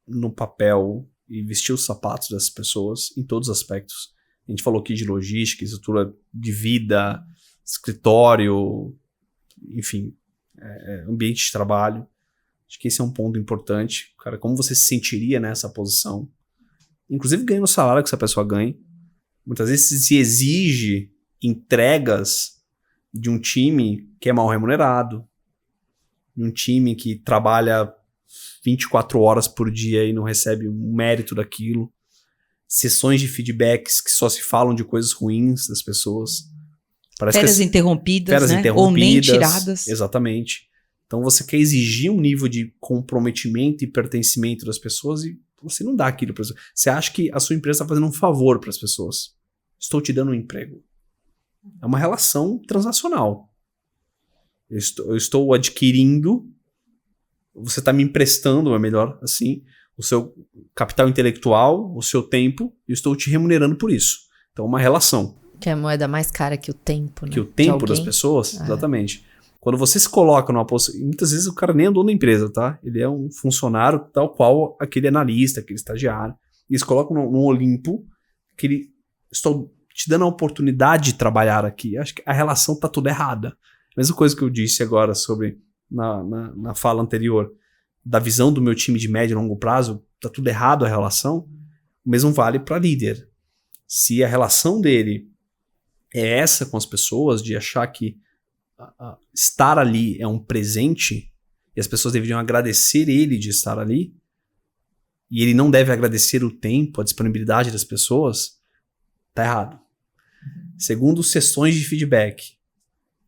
no papel e vestir os sapatos dessas pessoas em todos os aspectos. A gente falou aqui de logística, estrutura de vida, escritório, enfim, ambiente de trabalho. Acho que esse é um ponto importante. Cara, como você se sentiria nessa posição? Inclusive ganhando o salário que essa pessoa ganha. Muitas vezes se exige entregas de um time que é mal remunerado, de um time que trabalha 24 horas por dia e não recebe um mérito daquilo. Sessões de feedbacks que só se falam de coisas ruins das pessoas. Férias interrompidas, férias né? interrompidas, ou nem tiradas. Exatamente. Então você quer exigir um nível de comprometimento e pertencimento das pessoas e você não dá aquilo para as pessoas. Você acha que a sua empresa está fazendo um favor para as pessoas. Estou te dando um emprego. É uma relação transacional. Eu estou adquirindo, você está me emprestando, é melhor assim, o seu capital intelectual, o seu tempo, e eu estou te remunerando por isso. Então é uma relação. Que é a moeda mais cara que o tempo, né? Que o tempo das pessoas, exatamente. Quando você se coloca numa posição... Muitas vezes o cara nem andou na empresa, tá? Ele é um funcionário tal qual aquele analista, aquele estagiário. E eles colocam num Olimpo que ele... Estou te dando a oportunidade de trabalhar aqui. Acho que a relação tá toda errada. Mesma coisa que eu disse agora sobre... Na fala anterior. Da visão do meu time de médio e longo prazo. Tá tudo errado a relação. O mesmo vale para líder. Se a relação dele é essa com as pessoas, de achar que estar ali é um presente e as pessoas deveriam agradecer ele de estar ali e ele não deve agradecer o tempo, a disponibilidade das pessoas, tá errado. Segundo, sessões de feedback.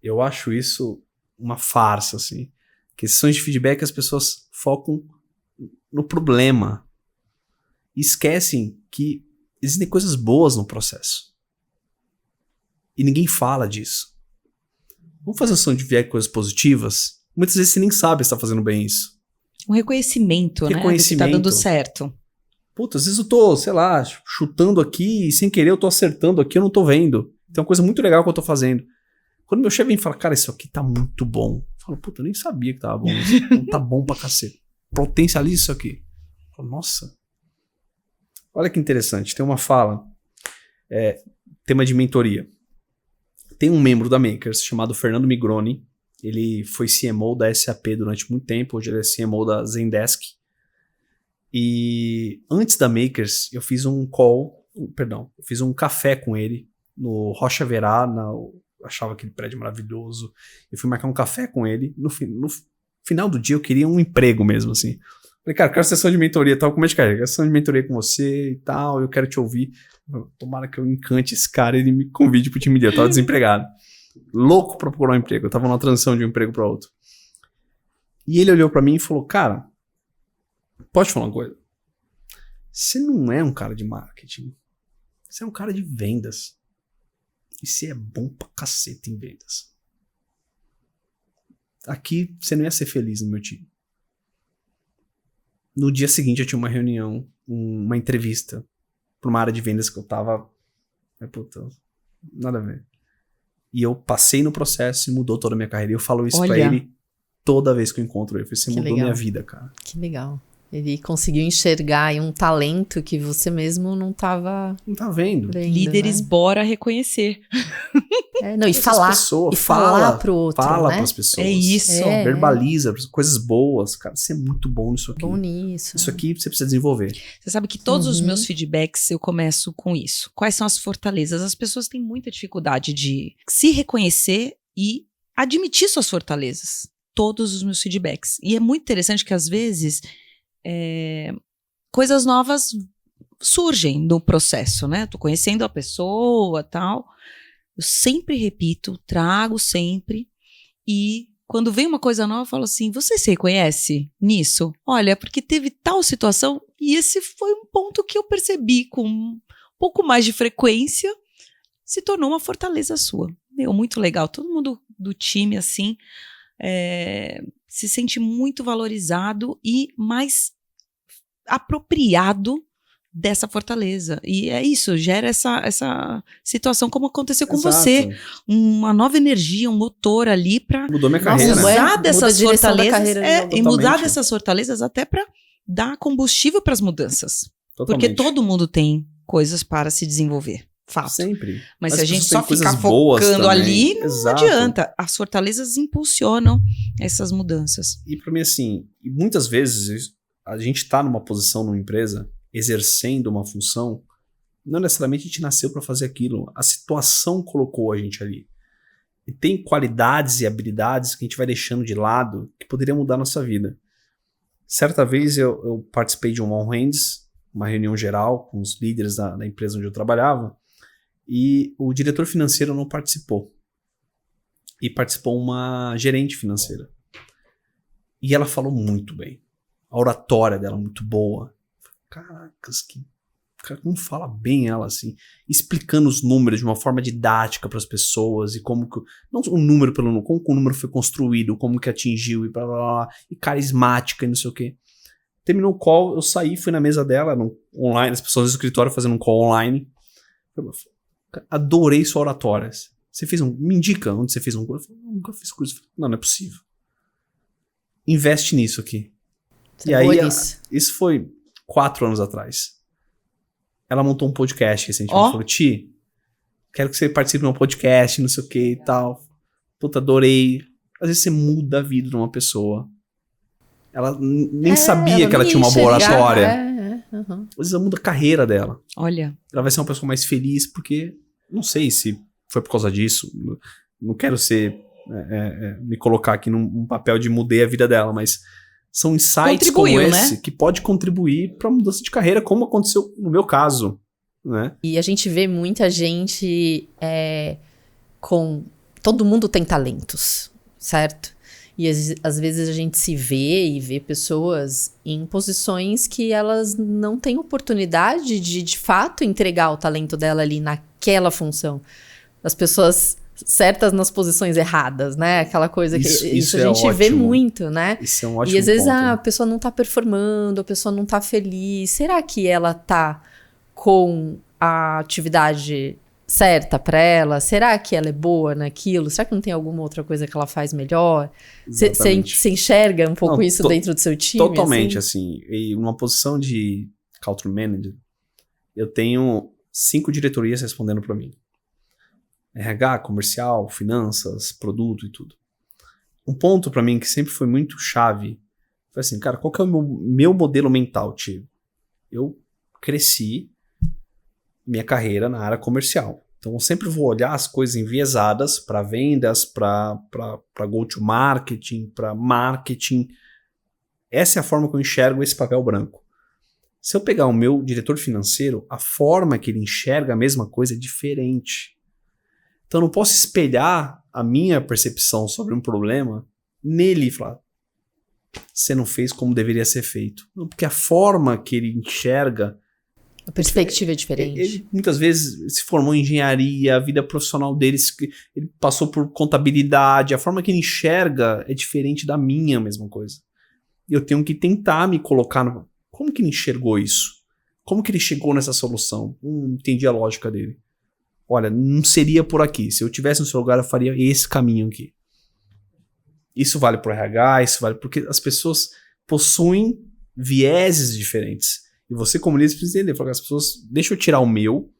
Eu acho isso uma farsa, assim. Que sessões de feedback as pessoas focam no problema e esquecem que existem coisas boas no processo. E ninguém fala disso. Vamos fazer sessão de feedback, coisas positivas? Muitas vezes você nem sabe se está fazendo bem isso. Um reconhecimento, né? Do que tá dando certo. Puta, às vezes eu tô, sei lá, chutando aqui e sem querer eu tô acertando aqui, eu não tô vendo. Tem uma coisa muito legal que eu tô fazendo. Quando meu chefe vem e fala, cara, isso aqui tá muito bom. Eu falo, puta, eu nem sabia que tava bom. Isso tá bom pra cacete. Potencializa isso aqui. Eu falo, nossa. Olha que interessante. Tem uma fala, tema de mentoria. Tem um membro da Makers chamado Fernando Migroni. Ele foi CMO da SAP durante muito tempo. Hoje ele é CMO da Zendesk. E antes da Makers, eu fiz um café com ele no Rocha Verá. Achava aquele prédio maravilhoso. Eu fui marcar um café com ele. No final do dia, eu queria um emprego mesmo, assim. Falei, cara, quero sessão de mentoria e tal. Como é que é? Quero sessão de mentoria com você e tal. Eu quero te ouvir. Tomara que eu encante esse cara e ele me convide pro time dele. Eu tava desempregado. Louco pra procurar um emprego. Eu tava numa transição de um emprego pra outro. E ele olhou pra mim e falou, cara, pode falar uma coisa? Você não é um cara de marketing. Você é um cara de vendas. E você é bom pra cacete em vendas. Aqui você não ia ser feliz no meu time. No dia seguinte eu tinha uma reunião, uma entrevista para uma área de vendas que eu tava... Puta, nada a ver. E eu passei no processo e mudou toda a minha carreira. E eu falo isso pra ele toda vez que eu encontro ele. Eu falei, você mudou minha vida, cara. Que legal. Ele conseguiu enxergar aí um talento que você mesmo não estava Não tá vendo? Líderes, né? bora reconhecer. Não, e falar. Pessoas, E falar pro outro, fala né? pras pessoas. É isso. Verbaliza coisas boas. Cara, você é muito bom nisso aqui. Bom nisso. Isso aqui você precisa desenvolver. Você sabe que todos os meus feedbacks eu começo com isso. Quais são as fortalezas? As pessoas têm muita dificuldade de se reconhecer e admitir suas fortalezas. Todos os meus feedbacks. E é muito interessante que às vezes coisas novas surgem no processo, né? Tô conhecendo a pessoa, tal. Eu sempre repito, trago sempre. E quando vem uma coisa nova, eu falo assim, você se reconhece nisso? Olha, porque teve tal situação e esse foi um ponto que eu percebi com um pouco mais de frequência, se tornou uma fortaleza sua. Muito legal. Todo mundo do time, assim, se sente muito valorizado e mais apropriado dessa fortaleza. E é isso, gera essa situação como aconteceu com você. Uma nova energia, um motor ali para Mudou minha carreira, usar dessas fortalezas e mudar Totalmente. dessas fortalezas até para dar combustível para as mudanças. Totalmente. Porque todo mundo tem coisas para se desenvolver. Fato. Sempre. Mas As se a gente pessoas só têm ficar coisas boas focando também. ali, não Exato. adianta. As fortalezas impulsionam essas mudanças. E pra mim, assim, muitas vezes a gente tá numa posição numa empresa, exercendo uma função, não necessariamente a gente nasceu para fazer aquilo. A situação colocou a gente ali. E tem qualidades e habilidades que a gente vai deixando de lado que poderiam mudar a nossa vida. Certa vez eu participei de um All Hands, uma reunião geral com os líderes da empresa onde eu trabalhava, e o diretor financeiro não participou. E participou uma gerente financeira. E ela falou muito bem. A oratória dela muito boa. Caracas, cara, como fala bem ela, assim, explicando os números de uma forma didática para as pessoas e como que, não o número pelo número, como que o número foi construído, como que atingiu e blá blá blá, e carismática e não sei o quê. Terminou o call, eu saí, fui na mesa dela, online, as pessoas do escritório fazendo um call online. Adorei sua oratória. Você fez me indica onde você fez um curso? Eu falei, nunca fiz curso. Não é possível. Investe nisso aqui. Você e aí, isso foi 4 anos atrás. Ela montou um podcast recentemente. Falou, Ti, quero que você participe de um podcast, não sei o que e tal. Puta, adorei. Às vezes você muda a vida de uma pessoa. Ela nem sabia que ela tinha uma boa oratória. Uhum. Às vezes ela muda a carreira dela. Olha. Ela vai ser uma pessoa mais feliz porque, não sei se foi por causa disso. Não quero me colocar aqui num papel de mudei a vida dela, mas são insights como esse, né, que pode contribuir para a mudança de carreira, como aconteceu no meu caso, né? E a gente vê muita gente todo mundo tem talentos, certo? E às vezes a gente se vê e vê pessoas em posições que elas não têm oportunidade de fato entregar o talento dela ali naquela função. As pessoas certas nas posições erradas, né? Aquela coisa que isso a gente vê muito, né? Isso é um ótimo e às vezes ponto. A pessoa não tá performando, a pessoa não tá feliz. Será que ela tá com a atividade certa para ela? Será que ela é boa naquilo? Será que não tem alguma outra coisa que ela faz melhor? Você enxerga um pouco isso dentro do seu time? Totalmente, assim. E numa posição de Culture Manager, eu tenho 5 diretorias respondendo para mim. RH, comercial, finanças, produto e tudo. Um ponto para mim que sempre foi muito chave foi assim, cara, qual que é o meu modelo mental, tio? Eu cresci minha carreira na área comercial. Então eu sempre vou olhar as coisas enviesadas para vendas, para go-to-marketing, para marketing. Essa é a forma que eu enxergo esse papel branco. Se eu pegar o meu diretor financeiro, a forma que ele enxerga a mesma coisa é diferente. Então eu não posso espelhar a minha percepção sobre um problema nele e falar, você não fez como deveria ser feito. Não, porque a forma que ele enxerga... A perspectiva é diferente. Ele muitas vezes se formou em engenharia, a vida profissional dele, ele passou por contabilidade, a forma que ele enxerga é diferente da minha, mesma coisa. E eu tenho que tentar me colocar no... Como que ele enxergou isso? Como que ele chegou nessa solução? Entendi a lógica dele. Olha, não seria por aqui. Se eu tivesse no seu lugar, eu faria esse caminho aqui. Isso vale para o RH, isso vale porque as pessoas possuem vieses diferentes. E você, como líder, precisa entender. Falar, as pessoas, deixa eu tirar o meu,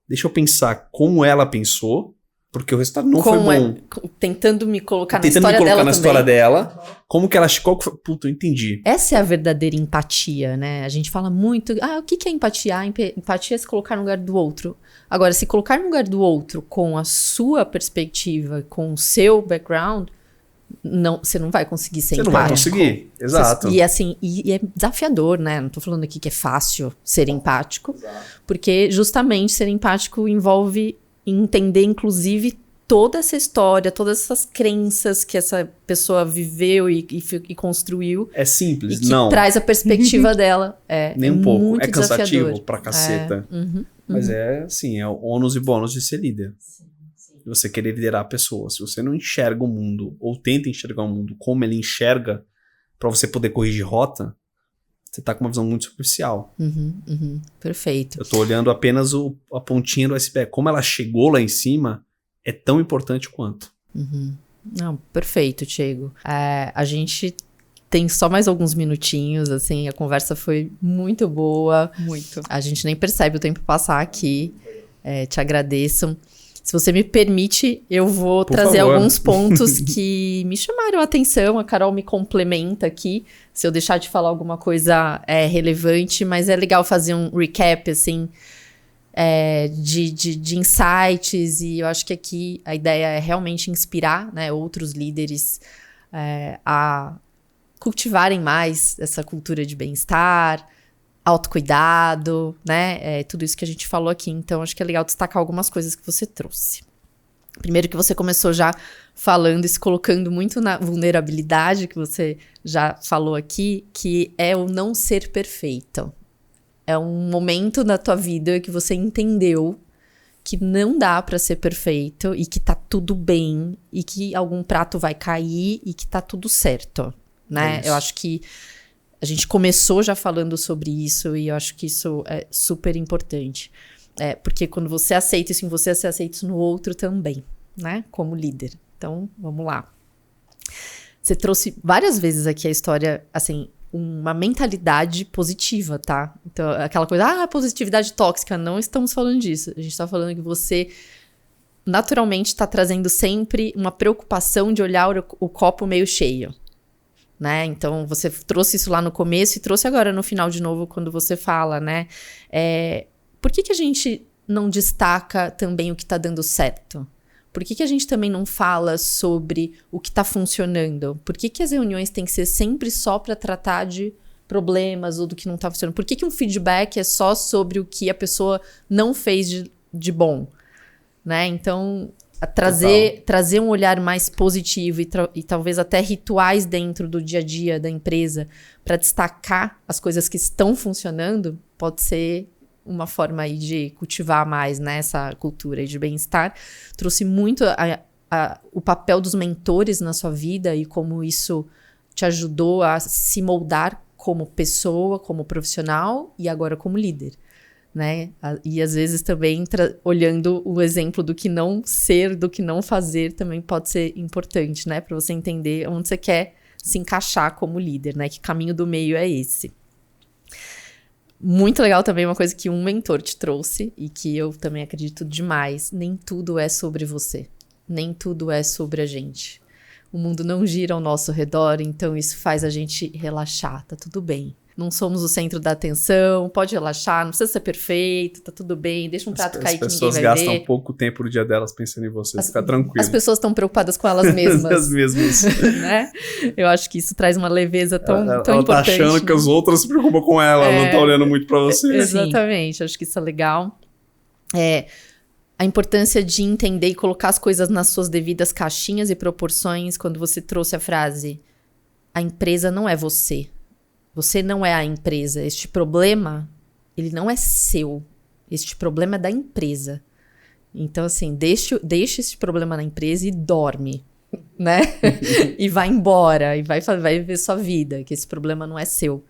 deixa eu pensar como ela pensou, porque o resultado não foi bom. Tentando me colocar na história dela. Como que ela... Puta, eu entendi. Essa é a verdadeira empatia, né? A gente fala muito... o que é empatia? Empatia é se colocar no lugar do outro. Agora, se colocar no lugar do outro com a sua perspectiva, com o seu background, você não vai conseguir ser empático. Você não vai conseguir, exato. E assim, e é desafiador, né? Não tô falando aqui que é fácil ser empático, porque justamente ser empático envolve entender, inclusive, toda essa história, todas essas crenças que essa pessoa viveu e construiu. É simples, e que não. Traz a perspectiva dela. Nem um pouco. Muito é cansativo desafiador. Pra caceta. Mas é assim, é o ônus e bônus de ser líder. De você querer liderar a pessoa. Se você não enxerga o mundo, ou tenta enxergar o mundo como ele enxerga, pra você poder corrigir rota, você tá com uma visão muito superficial. Perfeito. Eu tô olhando apenas a pontinha do iceberg. Como ela chegou lá em cima, é tão importante quanto. Não, perfeito, Thiago. A gente tem só mais alguns minutinhos, assim, a conversa foi muito boa. Muito. A gente nem percebe o tempo passar aqui. Te agradeço. Se você me permite, eu vou trazer alguns pontos que me chamaram a atenção. A Carol me complementa aqui, se eu deixar de falar alguma coisa relevante, mas é legal fazer um recap, assim, de insights, e eu acho que aqui a ideia é realmente inspirar, né, outros líderes a cultivarem mais essa cultura de bem-estar, autocuidado, né? Tudo isso que a gente falou aqui. Então, acho que é legal destacar algumas coisas que você trouxe. Primeiro que você começou já falando e se colocando muito na vulnerabilidade, que você já falou aqui, que é o não ser perfeito. É um momento na tua vida que você entendeu que não dá pra ser perfeito e que tá tudo bem e que algum prato vai cair e que tá tudo certo, né? Eu acho que a gente começou já falando sobre isso e eu acho que isso é super importante. Porque quando você aceita isso em você aceita isso no outro também, né? Como líder. Então, vamos lá. Você trouxe várias vezes aqui a história, assim, uma mentalidade positiva, tá? Então, aquela coisa, positividade tóxica, não estamos falando disso. A gente está falando que você naturalmente está trazendo sempre uma preocupação de olhar o copo meio cheio. Né? Então, você trouxe isso lá no começo e trouxe agora no final de novo quando você fala, né? Por que a gente não destaca também o que está dando certo? Por que a gente também não fala sobre o que está funcionando? Por que as reuniões têm que ser sempre só para tratar de problemas ou do que não está funcionando? Por que um feedback é só sobre o que a pessoa não fez de bom? Né? Então... Trazer um olhar mais positivo e talvez até rituais dentro do dia a dia da empresa para destacar as coisas que estão funcionando pode ser uma forma aí de cultivar mais, né, essa cultura aí de bem-estar. Trouxe muito o papel dos mentores na sua vida e como isso te ajudou a se moldar como pessoa, como profissional e agora como líder. Né? E às vezes também olhando o exemplo do que não ser, do que não fazer também pode ser importante, né? Para você entender onde você quer se encaixar como líder, né? Que caminho do meio é esse. Muito legal também uma coisa que um mentor te trouxe e que eu também acredito demais. Nem tudo é sobre você. Nem tudo é sobre a gente. O mundo não gira ao nosso redor, então isso faz a gente relaxar, tá tudo bem. Não somos o centro da atenção, pode relaxar, não precisa ser perfeito, tá tudo bem, deixa um prato cair que ninguém vai ver. As pessoas gastam pouco tempo do dia delas pensando em você, fica tranquilo. As pessoas estão preocupadas com elas mesmas. As mesmas. Né? Eu acho que isso traz uma leveza tão importante. Ela tá achando que as outras se preocupam com ela, não tá olhando muito pra você. Exatamente, acho que isso é legal. A importância de entender e colocar as coisas nas suas devidas caixinhas e proporções, quando você trouxe a frase, a empresa não é você. Você não é a empresa. Este problema, ele não é seu. Este problema é da empresa. Então, assim, deixa esse problema na empresa e dorme, né? E vai embora, e vai viver sua vida, que esse problema não é seu.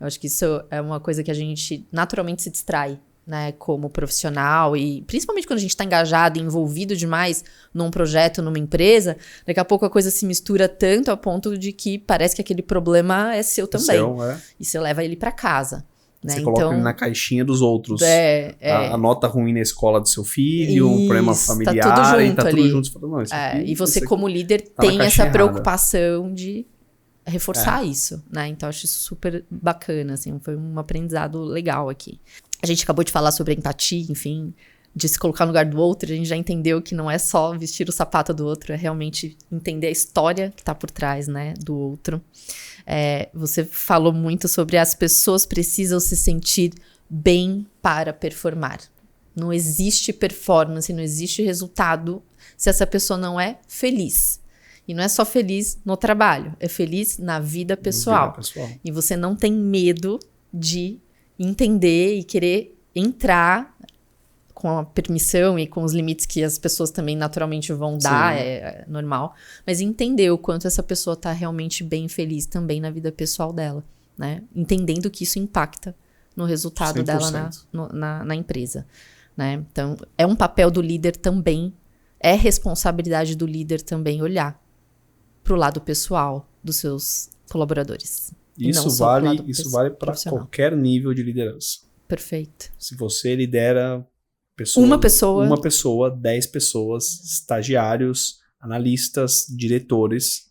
Eu acho que isso é uma coisa que a gente naturalmente se distrai, né, como profissional, e principalmente quando a gente está engajado e envolvido demais num projeto, numa empresa, daqui a pouco a coisa se mistura tanto a ponto de que parece que aquele problema é seu também. E você leva ele para casa. Né? Você coloca ele na caixinha dos outros. A nota ruim na escola do seu filho, um problema familiar, tá tudo junto, e tá tudo junto. Você fala, não, e você, como líder, tem essa preocupação de reforçar isso, né? Então, eu acho isso super bacana, assim, foi um aprendizado legal aqui. A gente acabou de falar sobre empatia, enfim, de se colocar no lugar do outro, a gente já entendeu que não é só vestir o sapato do outro, é realmente entender a história que tá por trás, né, do outro. Você falou muito sobre as pessoas precisam se sentir bem para performar. Não existe performance, não existe resultado se essa pessoa não é feliz. E não é só feliz no trabalho, é feliz na vida pessoal. E você não tem medo de entender e querer entrar com a permissão e com os limites que as pessoas também naturalmente vão dar, é normal, mas entender o quanto essa pessoa está realmente bem feliz também na vida pessoal dela, né? Entendendo que isso impacta no resultado 100%. Dela na empresa, né? Então, é um papel do líder também, é responsabilidade do líder também olhar para o lado pessoal dos seus colaboradores. Isso vale para qualquer nível de liderança. Perfeito. Se você lidera uma pessoa, 10 pessoas, estagiários, analistas, diretores,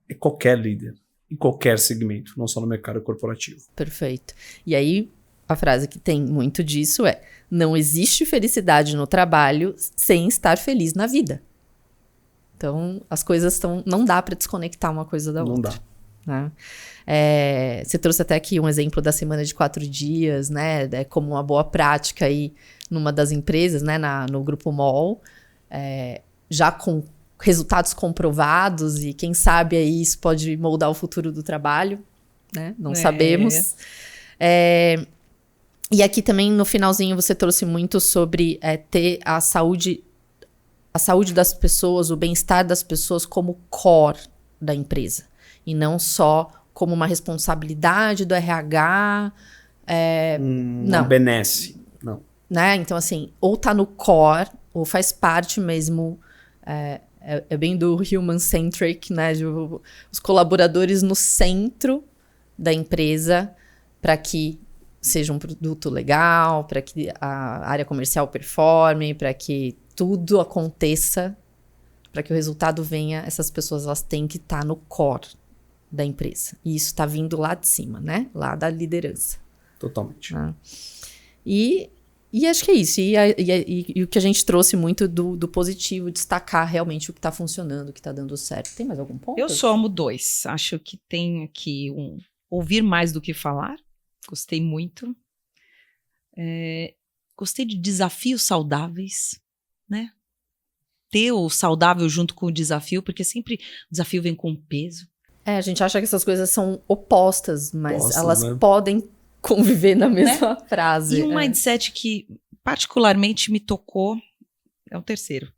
é qualquer líder, em qualquer segmento, não só no mercado corporativo. Perfeito. E aí, a frase que tem muito disso é: não existe felicidade no trabalho sem estar feliz na vida. Então, as coisas não dá para desconectar uma coisa da outra. Não dá. Né? Você trouxe até aqui um exemplo da semana de 4 dias, né? Como uma boa prática aí numa das empresas, né? No Grupo MOL, já com resultados comprovados e quem sabe aí isso pode moldar o futuro do trabalho, né? Não sabemos. E aqui também no finalzinho você trouxe muito sobre ter a saúde das pessoas, o bem-estar das pessoas como core da empresa. E não só como uma responsabilidade do RH. Não benesse. Não. Né? Então, assim, ou tá no core, ou faz parte mesmo. É bem do human-centric, né? Os colaboradores no centro da empresa para que seja um produto legal, para que a área comercial performe, para que tudo aconteça, para que o resultado venha. Essas pessoas elas têm que estar no core da empresa. E isso está vindo lá de cima, né? Lá da liderança. Totalmente. E acho que é isso. E o que a gente trouxe muito do positivo, destacar realmente o que está funcionando, o que está dando certo. Tem mais algum ponto? Eu somo 2. Acho que tem aqui ouvir mais do que falar. Gostei muito. Gostei de desafios saudáveis, né? Ter o saudável junto com o desafio, porque sempre o desafio vem com peso. A gente acha que essas coisas são opostas, mas elas podem conviver na mesma frase. E um mindset que particularmente me tocou é o terceiro.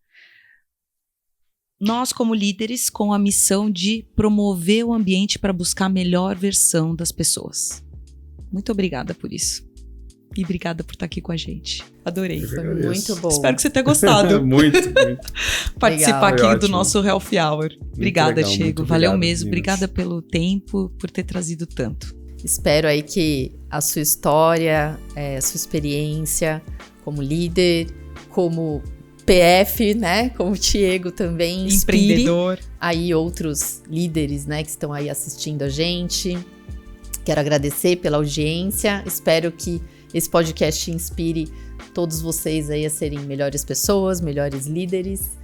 Nós, como líderes, com a missão de promover o ambiente para buscar a melhor versão das pessoas. Muito obrigada por isso. E obrigada por estar aqui com a gente. Adorei. Foi muito bom. Espero que você tenha gostado. Muito. Participar aqui do nosso Healthy Hour. Obrigada, Diego. Valeu mesmo. Meninas. Obrigada pelo tempo, por ter trazido tanto. Espero aí que a sua história, a sua experiência como líder, como PF, né? Como o Diego também, empreendedor. Aí outros líderes, né? Que estão aí assistindo a gente. Quero agradecer pela audiência. Espero que esse podcast inspire todos vocês aí a serem melhores pessoas, melhores líderes.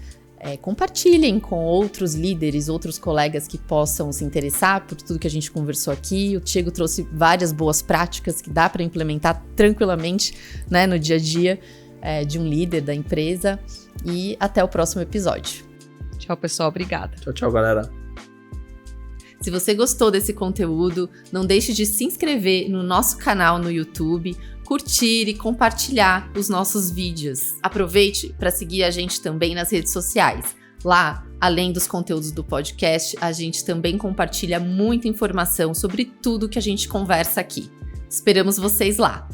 Compartilhem com outros líderes, outros colegas que possam se interessar por tudo que a gente conversou aqui. O Diego trouxe várias boas práticas que dá para implementar tranquilamente, né, no dia a dia de um líder da empresa. E até o próximo episódio. Tchau, pessoal. Obrigada. Tchau, galera. Se você gostou desse conteúdo, não deixe de se inscrever no nosso canal no YouTube, curtir e compartilhar os nossos vídeos. Aproveite para seguir a gente também nas redes sociais. Lá, além dos conteúdos do podcast, a gente também compartilha muita informação sobre tudo que a gente conversa aqui. Esperamos vocês lá!